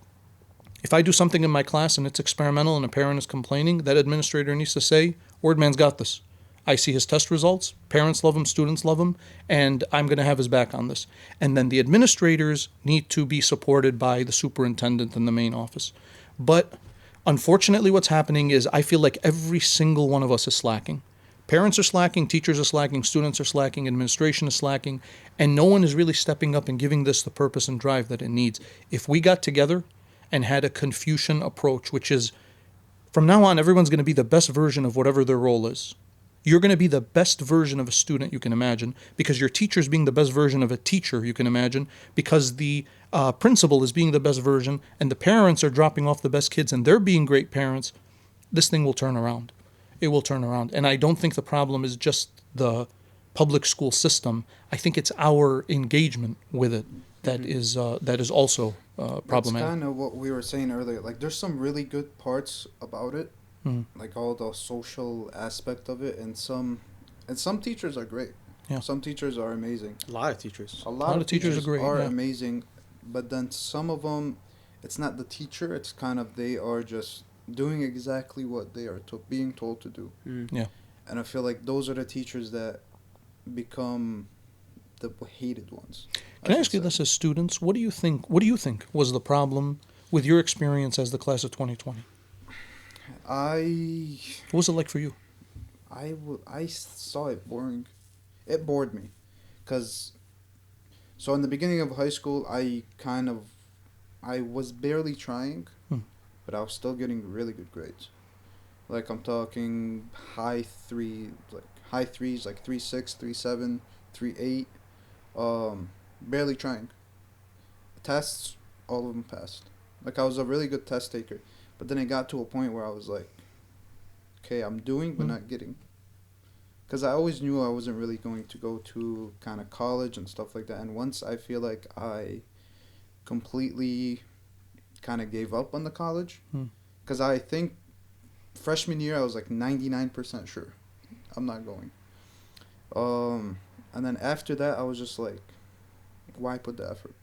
If I do something in my class and it's experimental and a parent is complaining, that administrator needs to say, Wordman's got this. I see his test results, parents love him, students love him, and I'm going to have his back on this. And then the administrators need to be supported by the superintendent in the main office. But Unfortunately, what's happening is I feel like every single one of us is slacking. Parents are slacking, teachers are slacking, students are slacking, administration is slacking, and no one is really stepping up and giving this the purpose and drive that it needs. If we got together and had a Confucian approach, which is from now on, everyone's going to be the best version of whatever their role is. You're going to be the best version of a student you can imagine because your teacher's being the best version of a teacher you can imagine because the principal is being the best version and the parents are dropping off the best kids and they're being great parents. This thing will turn around. It will turn around. And I don't think the problem is just the public school system. I think it's our engagement with it that is also That's problematic. kind of what we were saying earlier. Like, there's some really good parts about it, Mhm. like all the social aspect of it, and some teachers are great. Yeah. Some teachers are amazing. A lot of teachers. A lot of teachers are great, are yeah. amazing, but then some of them, it's not the teacher. It's kind of they are just doing exactly what they are being told to do. Mm. Yeah. And I feel like those are the teachers that become the hated ones. Can I should ask you say. this as students? What do you think? What do you think was the problem with your experience as the class of 2020? I What was it like for you? I saw it boring. It bored me, cause so in the beginning of high school I was barely trying, Hmm. but I was still getting really good grades. Like I'm talking high threes, like 3.6, 3.7, 3.8. Barely trying. Tests, all of them passed. Like I was a really good test taker, but then it got to a point where I was like, okay, I'm doing but Hmm. not getting. Because I always knew I wasn't really going to go to kind of college and stuff like that. And once I feel like I completely kind of gave up on the college, Hmm. because I think freshman year I was like 99% sure I'm not going. And then after that I was just like, why put the effort?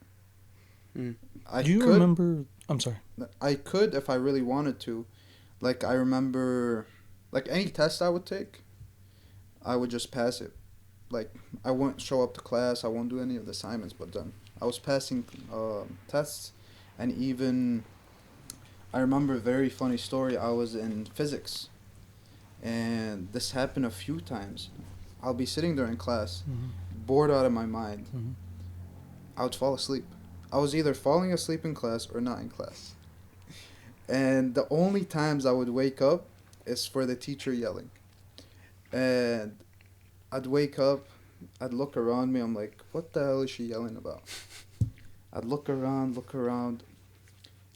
Mm. I Do you could remember? I'm sorry. I could if I really wanted to. Like I remember, like any test I would take, I would just pass it. Like I wouldn't show up to class. I won't do any of the assignments. But then I was passing tests, and even I remember a very funny story. I was in physics, and this happened a few times. I'll be sitting there in class, Mm-hmm. bored out of my mind. Mm-hmm. I would fall asleep. I was either falling asleep in class or not in class. And the only times I would wake up is for the teacher yelling. And I'd wake up, I'd look around me, I'm like, what the hell is she yelling about? I'd look around,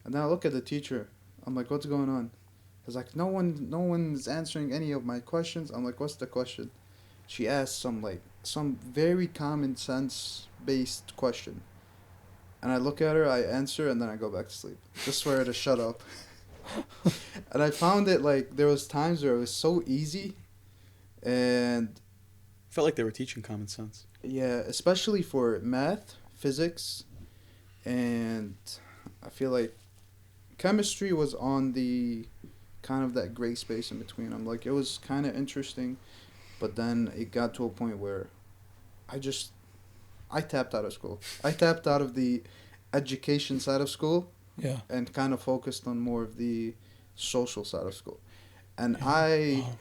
and then I look at the teacher. I'm like, what's going on? He's like, no one's answering any of my questions. I'm like, what's the question? She asked some very common sense based question. And I look at her, I answer, and then I go back to sleep. Just for her to shut up. And I found it like there was times where it was so easy, and Felt like they were teaching common sense. yeah, especially for math, physics, and I feel like chemistry was on the kind of that gray space in between. I'm like, it was kind of interesting, but then it got to a point where I tapped out of school. I tapped out of the education side of school Yeah. and kind of focused on more of the social side of school. And Wow.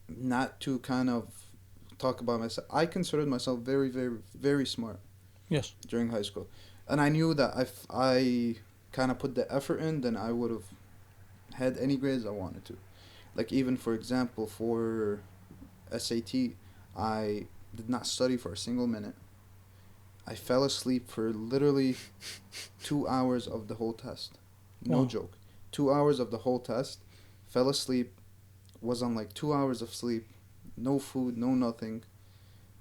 not to kind of talk about myself, I considered myself very, very, very smart Yes. during high school. And I knew that if I kind of put the effort in, then I would have had any grades I wanted to. Like, even for example, for SAT, I did not study for a single minute. I fell asleep for literally 2 hours of the whole test. No Wow. joke. 2 hours of the whole test. Fell asleep. Was on like 2 hours of sleep. No food, no nothing.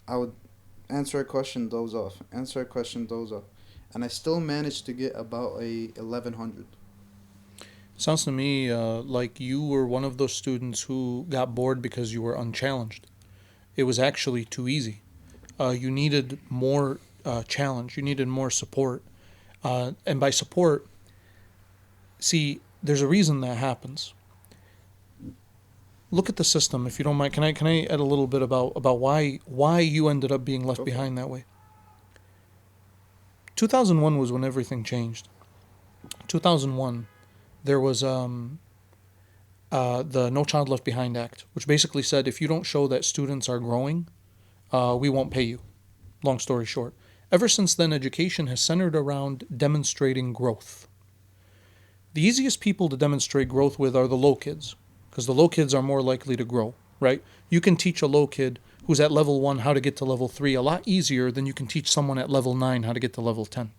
I would answer a question, doze off. Answer a question, doze off. And I still managed to get about a 1100. Sounds to me like you were one of those students who got bored because you were unchallenged. It was actually too easy. You needed more challenge. You needed more support. And by support, see, there's a reason that happens. Look at the system, if you don't mind. Can I add a little bit about why you ended up being left Go for it. behind that way? 2001 was when everything changed. 2001, there was the No Child Left Behind Act, which basically said if you don't show that students are growing, we won't pay you. Long story short. Ever since then, education has centered around demonstrating growth. The easiest people to demonstrate growth with are the low kids, because the low kids are more likely to grow, right? You can teach a low kid who's at level 1 how to get to level 3 a lot easier than you can teach someone at level 9 how to get to level 10.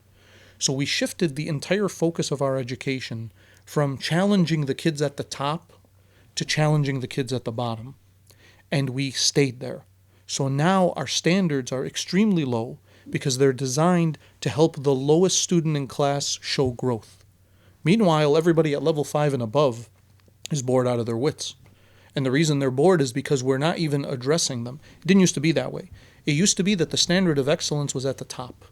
So we shifted the entire focus of our education from challenging the kids at the top to challenging the kids at the bottom. And we stayed there. So now our standards are extremely low because they're designed to help the lowest student in class show growth. Meanwhile, everybody at level 5 and above is bored out of their wits. And the reason they're bored is because we're not even addressing them. It didn't used to be that way. It used to be that the standard of excellence was at the top,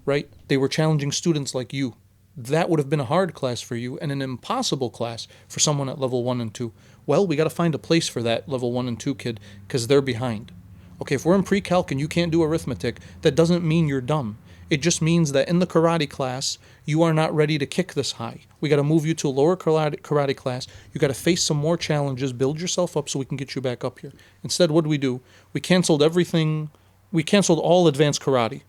right? They were challenging students like you. That would have been a hard class for you and an impossible class for someone at level 1 and 2. Well, we got to find a place for that level 1 and 2 kid because they're behind. Okay, if we're in pre-calc and you can't do arithmetic, that doesn't mean you're dumb. It just means that in the karate class, you are not ready to kick this high. We got to move you to a lower karate class. You got to face some more challenges, build yourself up so we can get you back up here. Instead, what do? We canceled everything. We canceled all advanced karate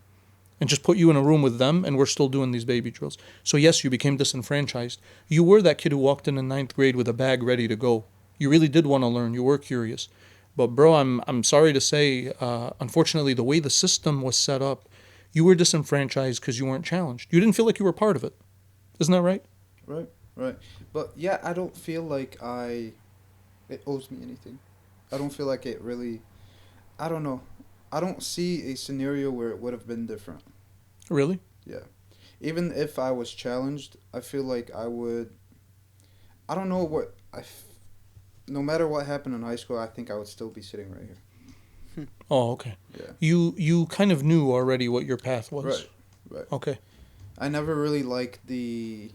and just put you in a room with them, and we're still doing these baby drills. So yes, you became disenfranchised. You were that kid who walked in 9th grade with a bag ready to go. You really did want to learn. You were curious. But bro, I'm sorry to say, unfortunately, the way the system was set up, you were disenfranchised because you weren't challenged. You didn't feel like you were part of it. Isn't that right? Right. But yeah, I don't feel like it owes me anything. I don't feel like it really, I don't know. I don't see a scenario where it would have been different. Really? Yeah. Even if I was challenged, I feel like I would, I don't know what, no matter what happened in high school, I think I would still be sitting right here. Oh, okay. Yeah. You kind of knew already what your path was. Right. Okay. I never really liked the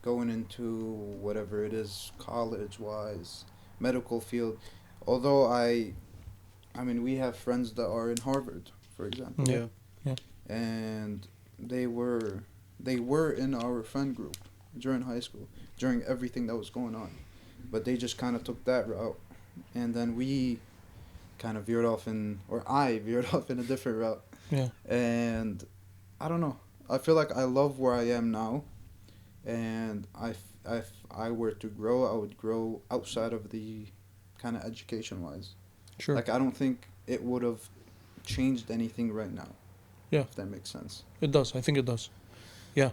going into whatever it is, college-wise, medical field. Although I mean, we have friends that are in Harvard, for example. Yeah. And they were in our friend group during high school, during everything that was going on. But they just kind of took that route. And then we kind of I veered off in a different route. Yeah. And I don't know. I feel like I love where I am now. And if I were to grow, I would grow outside of the kind of education-wise. Sure. Like, I don't think it would have changed anything right now. Yeah. If that makes sense. It does. I think it does. Yeah.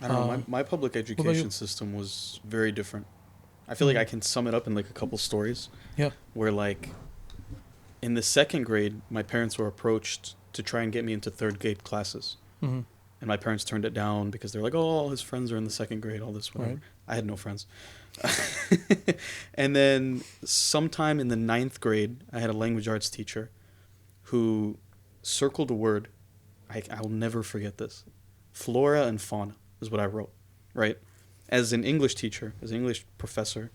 I don't know. My public education system was very different. I feel like I can sum it up in like a couple stories. Yeah. Where like in the 2nd grade, my parents were approached to try and get me into 3rd grade classes. Mm-hmm. And my parents turned it down because they're like, oh, all his friends are in the 2nd grade, all this, whatever. Right. I had no friends. And then sometime in the 9th grade, I had a language arts teacher who circled a word. I'll never forget this. Flora and fauna is what I wrote, right? As an English teacher, as an English professor,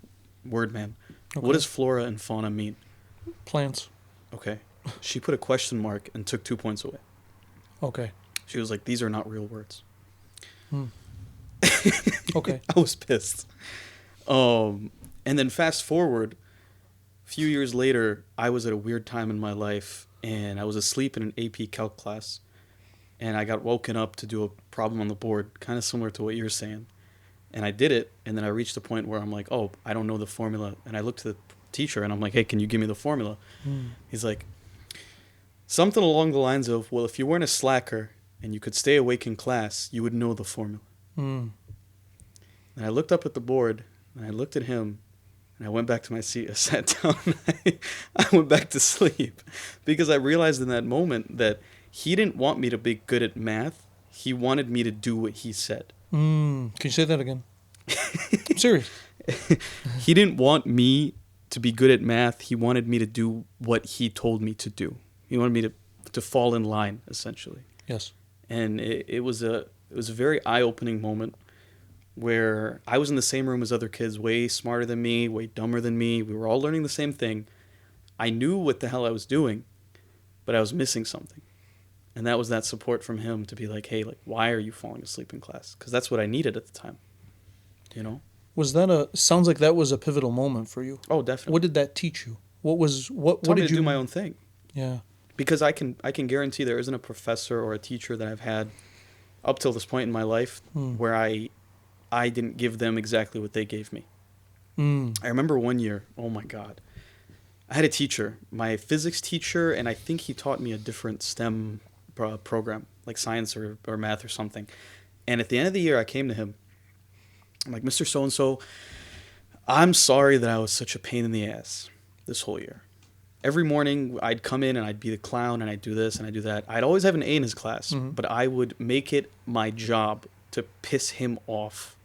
word man, what does flora and fauna mean? Plants. Okay. She put a question mark and took 2 points away. Okay. She was like, these are not real words. Okay. I was pissed. And then fast forward, a few years later, I was at a weird time in my life, and I was asleep in an AP Calc class, and I got woken up to do a problem on the board, kind of similar to what you're saying. And I did it, and then I reached a point where I'm like, oh, I don't know the formula. And I looked to the teacher, and I'm like, hey, can you give me the formula? He's like, something along the lines of, well, if you weren't a slacker and you could stay awake in class, you would know the formula. And I looked up at the board, and I looked at him, and I went back to my seat. I sat down, and I went back to sleep because I realized in that moment that he didn't want me to be good at math. He wanted me to do what he said. Can you say that again? I'm serious. He didn't want me to be good at math. He wanted me to do what he told me to do. He wanted me to fall in line, essentially. Yes. And it was a very eye-opening moment where I was in the same room as other kids, way smarter than me, way dumber than me. We were all learning the same thing. I knew what the hell I was doing, but I was missing something. And that was that support from him to be like, hey, like, why are you falling asleep in class? Because that's what I needed at the time. you know? Sounds like that was a pivotal moment for you. Oh, definitely. What did that teach you? What Taught me did to you do my own thing. Yeah. Because I can guarantee there isn't a professor or a teacher that I've had up till this point in my life where I didn't give them exactly what they gave me. I remember one year, oh my God, I had a teacher, my physics teacher, and I think he taught me a different STEM program, like science or math or something. And at the end of the year, I came to him. I'm like, Mr. So-and-so, I'm sorry that I was such a pain in the ass this whole year. Every morning, I'd come in and I'd be the clown and I'd do this and I'd do that. I'd always have an A in his class, but I would make it my job to piss him off,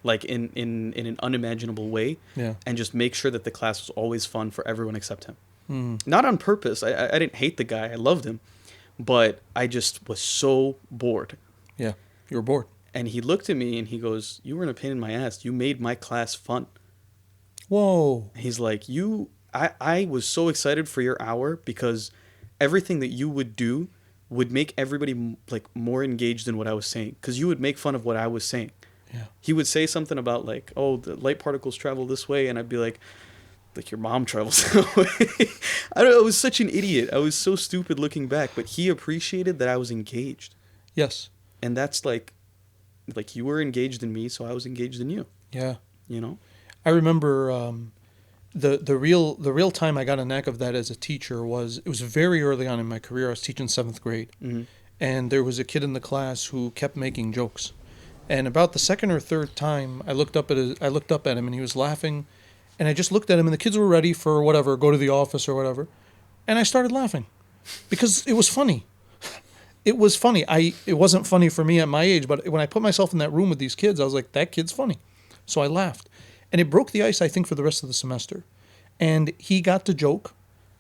like in an unimaginable way, and just make sure that the class was always fun for everyone except him. Not on purpose. I didn't hate the guy. I loved him. But I just was so bored. Yeah, you were bored. And he looked at me and he goes, "You weren't a pain in my ass. You made my class fun." Whoa. He's like, I was so excited for your hour because everything that you would do would make everybody like more engaged in what I was saying, because you would make fun of what I was saying. Yeah. He would say something about like, "Oh, the light particles travel this way," and I'd be like your mom travels that way. I was such an idiot. I was so stupid looking back, but he appreciated that I was engaged. Yes. And that's like you were engaged in me, so I was engaged in you. Yeah. You know? I remember the real time I got a knack of that as a teacher it was very early on in my career. I was teaching 7th grade, and there was a kid in the class who kept making jokes. And about the second or third time, I looked up at him, and he was laughing, and I just looked at him, and the kids were ready for whatever, go to the office or whatever, and I started laughing because it was funny. It was funny. It wasn't funny for me at my age, but when I put myself in that room with these kids, I was like, that kid's funny. So I laughed. And it broke the ice, I think, for the rest of the semester. And he got to joke,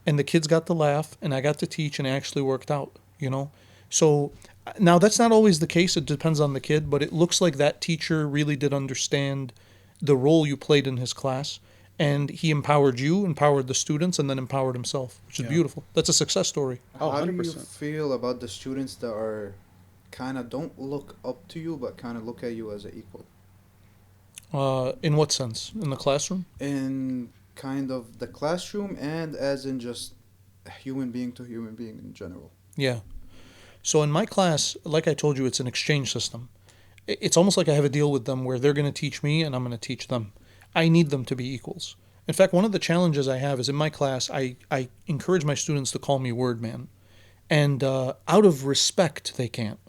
and the kids got to laugh, and I got to teach, and it actually worked out, you know? So now that's not always the case. It depends on the kid, but it looks like that teacher really did understand the role you played in his class, and he empowered you, empowered the students, and then empowered himself, which is beautiful. That's a success story. Oh, How 100%. do you feel about the students that are kind of don't look up to you, but kind of look at you as an equal? In what sense? In the classroom? In kind of the classroom, and as in just human being to human being in general. Yeah. So in my class, like I told you, it's an exchange system. It's almost like I have a deal with them where they're going to teach me and I'm going to teach them. I need them to be equals. In fact, one of the challenges I have is in my class, I encourage my students to call me word man. And out of respect, they can't.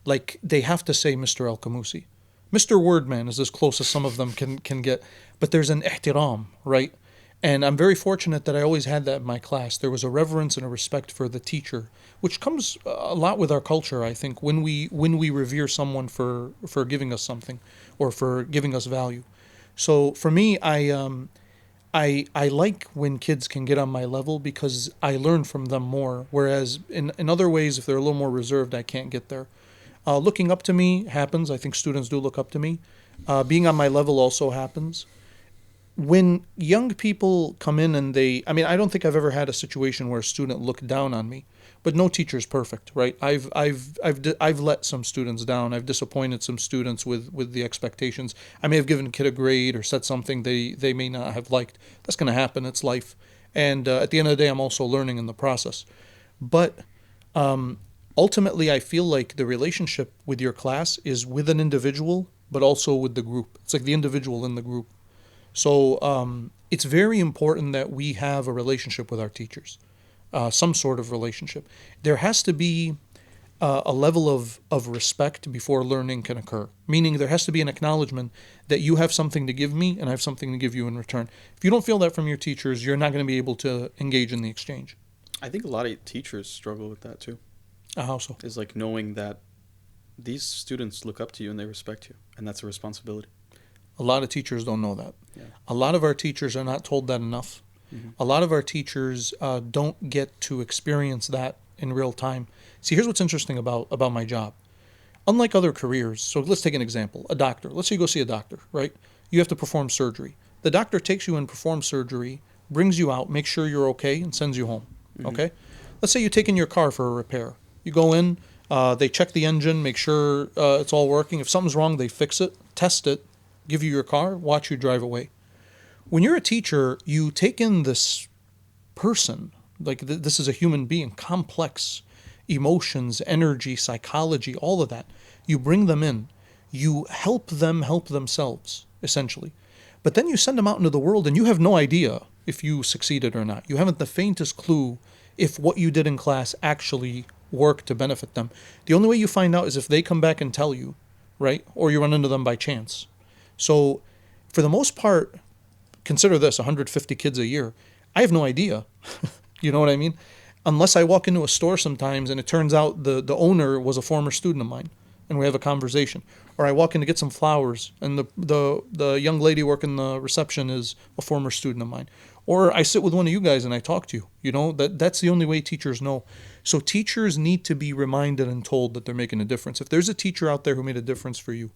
Like, they have to say Mr. El-Kamusi. Mr. Wordman is as close as some of them can get. But there's an ihtiram, right? And I'm very fortunate that I always had that in my class. There was a reverence and a respect for the teacher, which comes a lot with our culture, I think, when we revere someone for giving us something or for giving us value. So for me, I like when kids can get on my level because I learn from them more, whereas in other ways, if they're a little more reserved, I can't get there. Looking up to me happens. I think students do look up to me. Being on my level also happens. When young people come in and I don't think I've ever had a situation where a student looked down on me, but no teacher's perfect, right? I've let some students down. I've disappointed some students with the expectations. I may have given a kid a grade or said something they may not have liked. That's going to happen. It's life. And at the end of the day, I'm also learning in the process. But ultimately, I feel like the relationship with your class is with an individual, but also with the group. It's like the individual in the group. So it's very important that we have a relationship with our teachers, some sort of relationship. There has to be a level of respect before learning can occur, meaning there has to be an acknowledgement that you have something to give me and I have something to give you in return. If you don't feel that from your teachers, you're not going to be able to engage in the exchange. I think a lot of teachers struggle with that too. How so? Is like knowing that these students look up to you and they respect you, and that's a responsibility. A lot of teachers don't know that. Yeah. A lot of our teachers are not told that enough. Mm-hmm. A lot of our teachers don't get to experience that in real time. See, here's what's interesting about my job. Unlike other careers, so let's take an example. A doctor. Let's say you go see a doctor, right? You have to perform surgery. The doctor takes you and performs surgery, brings you out, makes sure you're okay, and sends you home. Mm-hmm. Okay? Let's say you take in your car for a repair. You go in, they check the engine, make sure it's all working. If something's wrong, they fix it, test it, give you your car, watch you drive away. When you're a teacher, you take in this person, like this is a human being, complex emotions, energy, psychology, all of that. You bring them in. You help them help themselves, essentially. But then you send them out into the world and you have no idea if you succeeded or not. You haven't the faintest clue if what you did in class actually worked to benefit them. The only way you find out is if they come back and tell you, right? Or you run into them by chance. So, for the most part, consider this 150 kids a year. I have no idea. You know what I mean? Unless I walk into a store sometimes and it turns out the owner was a former student of mine and we have a conversation. Or I walk in to get some flowers and the young lady working the reception is a former student of mine. Or I sit with one of you guys and I talk to you. You know, that's the only way teachers know. So teachers need to be reminded and told that they're making a difference. If there's a teacher out there who made a difference for you,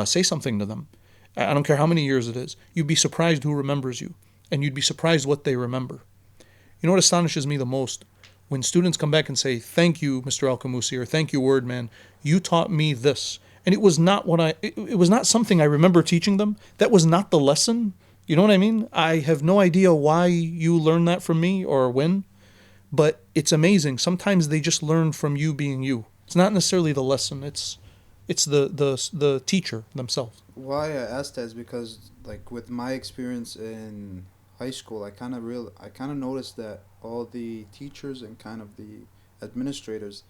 say something to them. I don't care how many years it is. You'd be surprised who remembers you. And you'd be surprised what they remember. You know what astonishes me the most? When students come back and say, thank you, Mr. Alcamusi, or thank you, Wordman, you taught me this. And it was not it was not something I remember teaching them. That was not the lesson. You know what I mean? I have no idea why you learned that from me or when, but it's amazing. Sometimes they just learn from you being you. It's not necessarily the lesson. It's the teacher themselves. Why I asked that is because, like, with my experience in high school, I kind of noticed that all the teachers and kind of the administrators,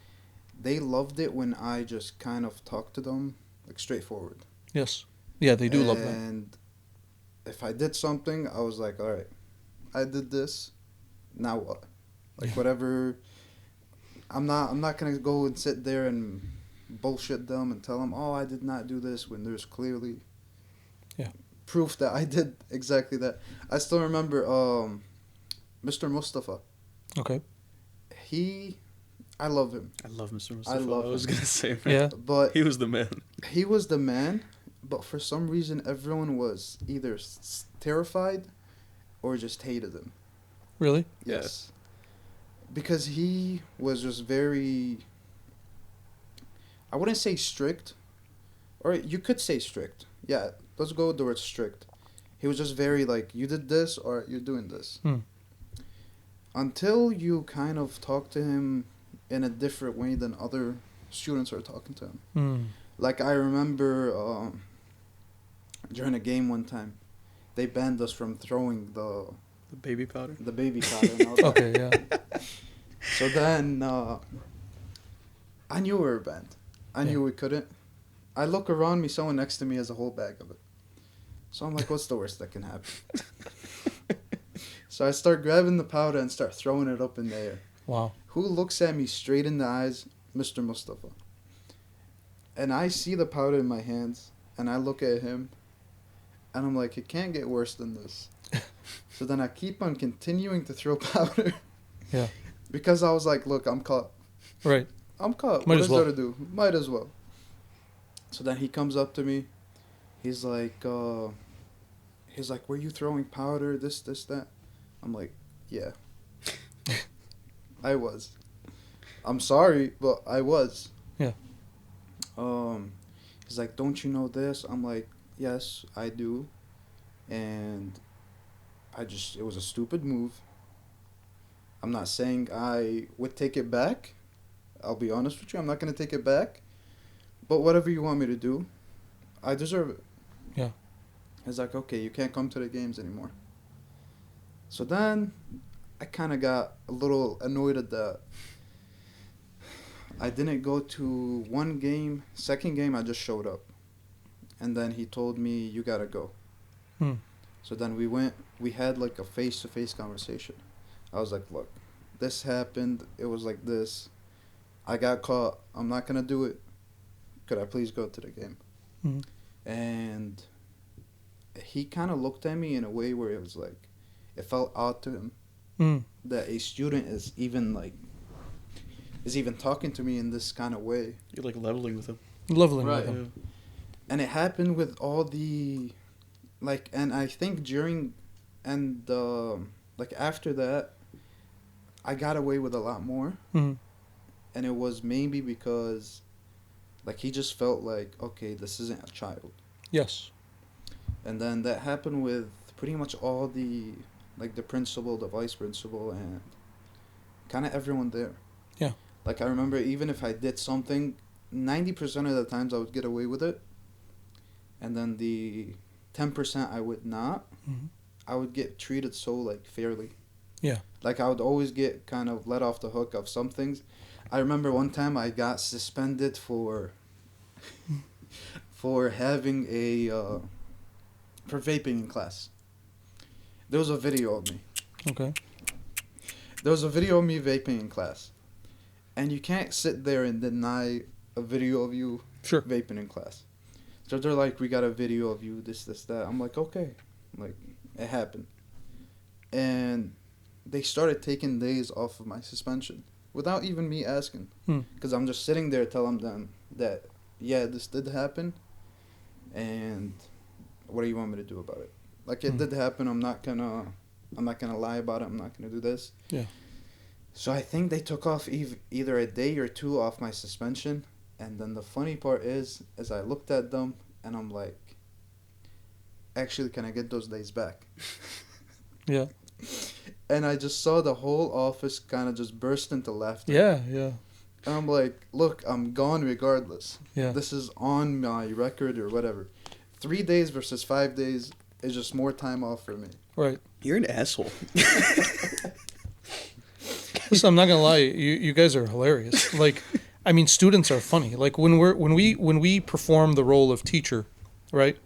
they loved it when I just kind of talked to them like straightforward. Yes. Yeah, they do love that. And if I did something, I was like, all right, I did this. Now what? Like, whatever. I'm not gonna go and sit there and bullshit them and tell them, oh, I did not do this, when there's clearly proof that I did exactly that. I still remember Mr. Mustafa. Okay. I love him. I love Mr. Mustafa. I was going to say, man. Yeah. But He was the man. he was the man, but for some reason everyone was either terrified or just hated him. Really? Yes. Because he was just very, I wouldn't say strict, or you could say strict. Yeah, let's go with the word strict. He was just very like, you did this or you're doing this. Until you kind of talk to him in a different way than other students are talking to him. Like, I remember during a game one time, they banned us from throwing the baby powder. the baby powder. And all that. Okay, yeah. So then I knew we were banned. I knew we couldn't. I look around me, someone next to me has a whole bag of it. So I'm like, what's the worst that can happen? So I start grabbing the powder and start throwing it up in the air. Wow. Who looks at me straight in the eyes? Mr. Mustafa. And I see the powder in my hands, and I look at him, and I'm like, it can't get worse than this. So then I keep on continuing to throw powder. Yeah. Because I was like, look, I'm caught. Right. I'm caught. Might What as is well. there to do? Might as well. So then he comes up to me. He's like, were you throwing powder? This, that. I'm like, yeah. I was. I'm sorry, but I was. Yeah. He's like, don't you know this? I'm like, yes, I do. And it was a stupid move. I'm not saying I would take it back. I'll be honest with you. I'm not going to take it back. But whatever you want me to do, I deserve it. Yeah. He's like, okay, you can't come to the games anymore. So then I kind of got a little annoyed at that. I didn't go to one game. Second game, I just showed up. And then he told me, you got to go. So then we had like a face-to-face conversation. I was like, look, this happened. It was like this. I got caught. I'm not going to do it. Could I please go to the game? And he kind of looked at me in a way where it was like, it felt odd to him that a student is even talking to me in this kind of way. You're like leveling with him. Leveling Right. with them. And it happened with all the, like, and I think after that, I got away with a lot more. And it was maybe because, like, he just felt like, okay, this isn't a child. Yes. And then that happened with pretty much all the, like the principal, the vice principal, and kind of everyone there. Yeah. Like I remember, even if I did something, 90% of the times I would get away with it, and then the 10% I would not. Mhm. I would get treated so like fairly. Yeah. Like I would always get kind of let off the hook of some things. I remember one time I got suspended for having a for vaping in class. There was a video of me. Okay. There was a video of me vaping in class. And you can't sit there and deny a video of you Sure. vaping in class. So they're like, we got a video of you, this, that. I'm like, okay. Like, it happened. And they started taking days off of my suspension without even me asking. Because I'm just sitting there telling them that, yeah, this did happen. And what do you want me to do about it? Like, it did happen. I'm not gonna lie about it. I'm not gonna do this. Yeah. So I think they took off either a day or two off my suspension. And then the funny part is I looked at them and I'm like, actually, can I get those days back? Yeah. And I just saw the whole office kind of just burst into laughter. Yeah. Yeah. And I'm like, look, I'm gone regardless. Yeah. This is on my record or whatever. 3 days versus 5 days is just more time off for me. Right. You're an asshole. Listen, I'm not gonna lie. You guys are hilarious. Like, I mean, students are funny. Like when we perform the role of teacher, right?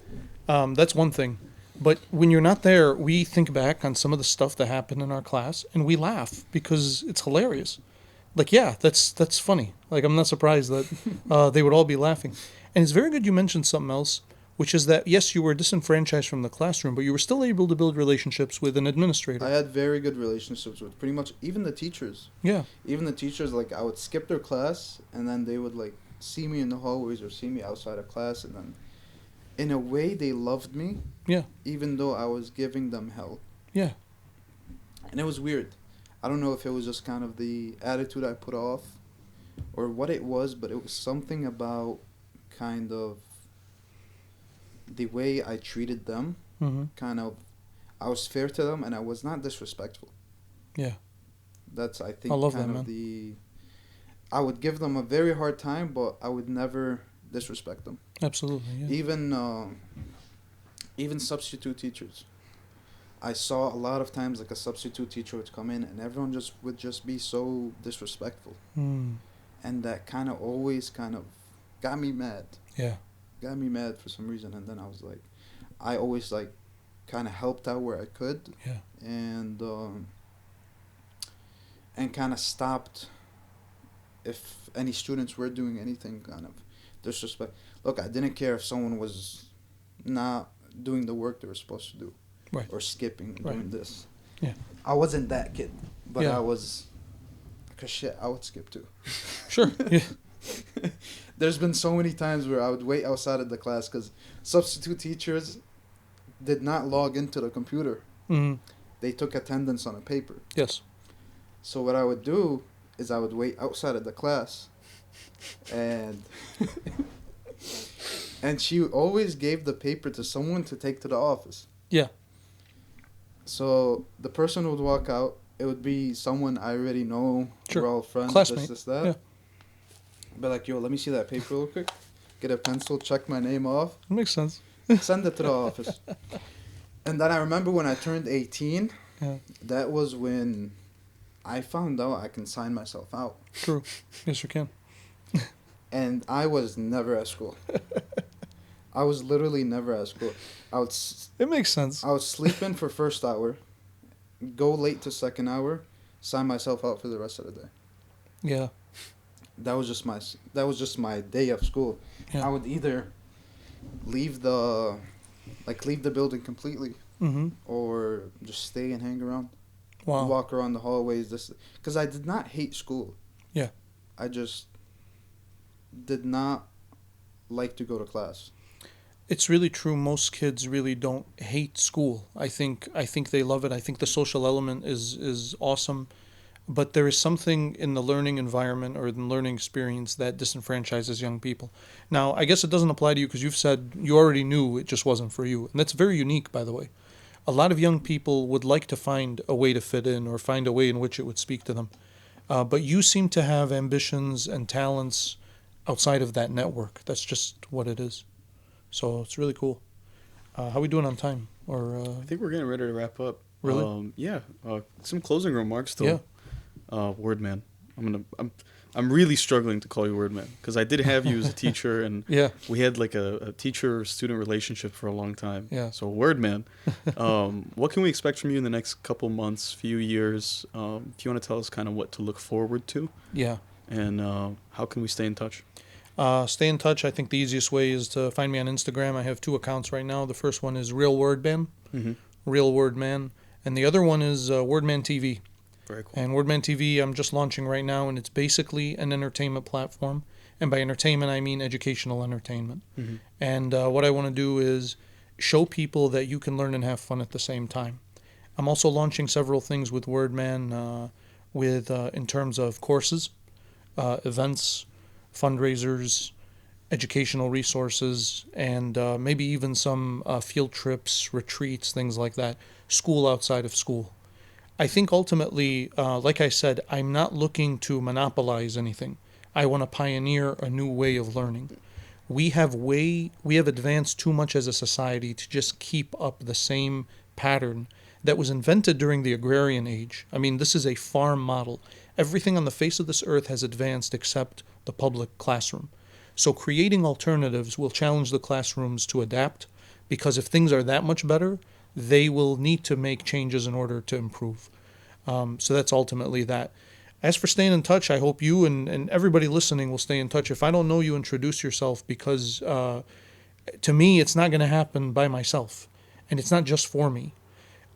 That's one thing. But when you're not there, we think back on some of the stuff that happened in our class, and we laugh because it's hilarious. Like, yeah, that's funny. Like, I'm not surprised that they would all be laughing. And it's very good you mentioned something else, which is that, yes, you were disenfranchised from the classroom, but you were still able to build relationships with an administrator. I had very good relationships with pretty much even the teachers. Yeah. Even the teachers, like, I would skip their class, and then they would, like, see me in the hallways or see me outside of class, and then, in a way, they loved me. Yeah. Even though I was giving them hell. Yeah. And it was weird. I don't know if it was just kind of the attitude I put off or what it was, but it was something about kind of the way I treated them. Mm-hmm. Kind of, I was fair to them and I was not disrespectful. Yeah. That's, I think, I love kind that, of man. the... I would give them a very hard time, but I would never disrespect them. Absolutely. Yeah. Even substitute teachers. I saw a lot of times like a substitute teacher would come in and everyone would just be so disrespectful. Mm. And that kind of always kind of got me mad. Yeah. Got me mad for some reason. And then I was like, I always like kind of helped out where I could. Yeah. And kind of stopped if any students were doing anything kind of disrespect. Look, I didn't care if someone was not doing the work they were supposed to do. Right. Or skipping and Right. doing this. Yeah. I wasn't that kid, but Yeah. I was, because shit, I would skip too. Sure. Yeah. There's been so many times where I would wait outside of the class because substitute teachers did not log into the computer. Mm-hmm. They took attendance on a paper. Yes. So what I would do is I would wait outside of the class, and and she always gave the paper to someone to take to the office. Yeah. So the person would walk out. It would be someone I already know. Sure. We're all friends. Classmate. This, that. Yeah. Be like, yo, let me see that paper real quick. Get a pencil, check my name off, That makes sense. send it to the office. And then I remember when I turned 18, Yeah. that was when I found out I can sign myself out. True. Yes, you can. And I was never at school. I was literally never at school. It makes sense. I would sleep in for first hour, go late to second hour, sign myself out for the rest of the day. Yeah. That was just my day of school. Yeah. I would either leave the building completely Mm-hmm. or just stay and hang around. Wow. Walk around the hallways, because I did not hate school. Yeah. I just did not like to go to class. It's really true. Most kids really don't hate school. I think they love it. I think the social element is awesome. but there is something in the learning environment or the learning experience that disenfranchises young people. Now, I guess it doesn't apply to you because you've said you already knew it just wasn't for you. And that's very unique, by the way. A lot of young people would like to find a way to fit in or find a way in which it would speak to them. But you seem to have ambitions and talents outside of that network. That's just what it is. So it's really cool. How are we doing on time? Or I think we're getting ready to wrap up. Really? Yeah. Some closing remarks though. Yeah. Word man. I'm really struggling to call you Word man because I did have you as a teacher and yeah, we had like a teacher-student relationship for a long time. Yeah. So Word man. What can we expect from you in the next couple months, few years? If you want to tell us kind of what to look forward to. Yeah. And how can we stay in touch? Stay in touch. I think the easiest way is to find me on Instagram. I have 2 accounts right now. The first one is Real Word Man, Real Word Man, and the other one is Wordman TV. Very cool. And Wordman TV I'm just launching right now, and it's basically an entertainment platform. And by entertainment, I mean educational entertainment. And what I want to do is show people that you can learn and have fun at the same time. I'm also launching several things with Wordman in terms of courses, events, fundraisers, educational resources, and maybe even some field trips, retreats, things like that, school outside of school. I think ultimately, like I said, I'm not looking to monopolize anything. I want to pioneer a new way of learning. We have advanced too much as a society to just keep up the same pattern that was invented during the agrarian age. I mean, this is a farm model. Everything on the face of this earth has advanced except the public classroom. So creating alternatives will challenge the classrooms to adapt, because if things are that much better, they will need to make changes in order to improve. So that's ultimately that. As for staying in touch, I hope you and everybody listening will stay in touch. If I don't know you, introduce yourself, because to me, it's not going to happen by myself. And it's not just for me.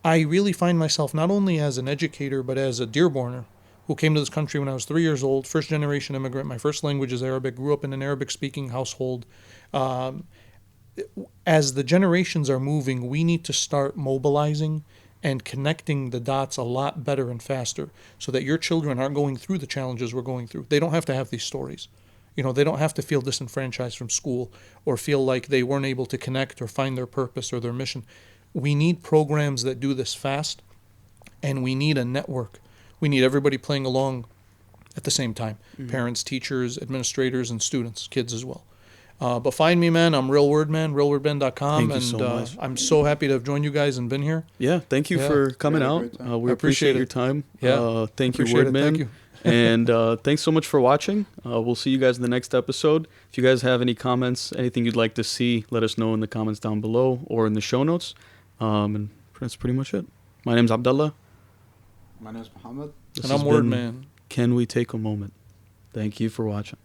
I really find myself not only as an educator, but as a Dearborner who came to this country when I was 3 years old, first-generation immigrant. My first language is Arabic, grew up in an Arabic-speaking household. As the generations are moving, we need to start mobilizing and connecting the dots a lot better and faster so that your children aren't going through the challenges we're going through. They don't have to have these stories. They don't have to feel disenfranchised from school or feel like they weren't able to connect or find their purpose or their mission. We need programs that do this fast, and we need a network. We need everybody playing along at the same time. Parents, teachers, administrators, and students, kids as well. But find me, man. I'm Real Word Man, realwordman.com. Thank you so much. I'm so happy to have joined you guys and been here. Yeah, thank you for coming out. We appreciate your time. Yeah, thank you, appreciate it. Wordman. Thank you. And thanks so much for watching. We'll see you guys in the next episode. If you guys have any comments, anything you'd like to see, let us know in the comments down below or in the show notes. And that's pretty much it. My name's Abdullah. My name's Muhammad. And I'm Word Man. Can we take a moment? Thank you for watching.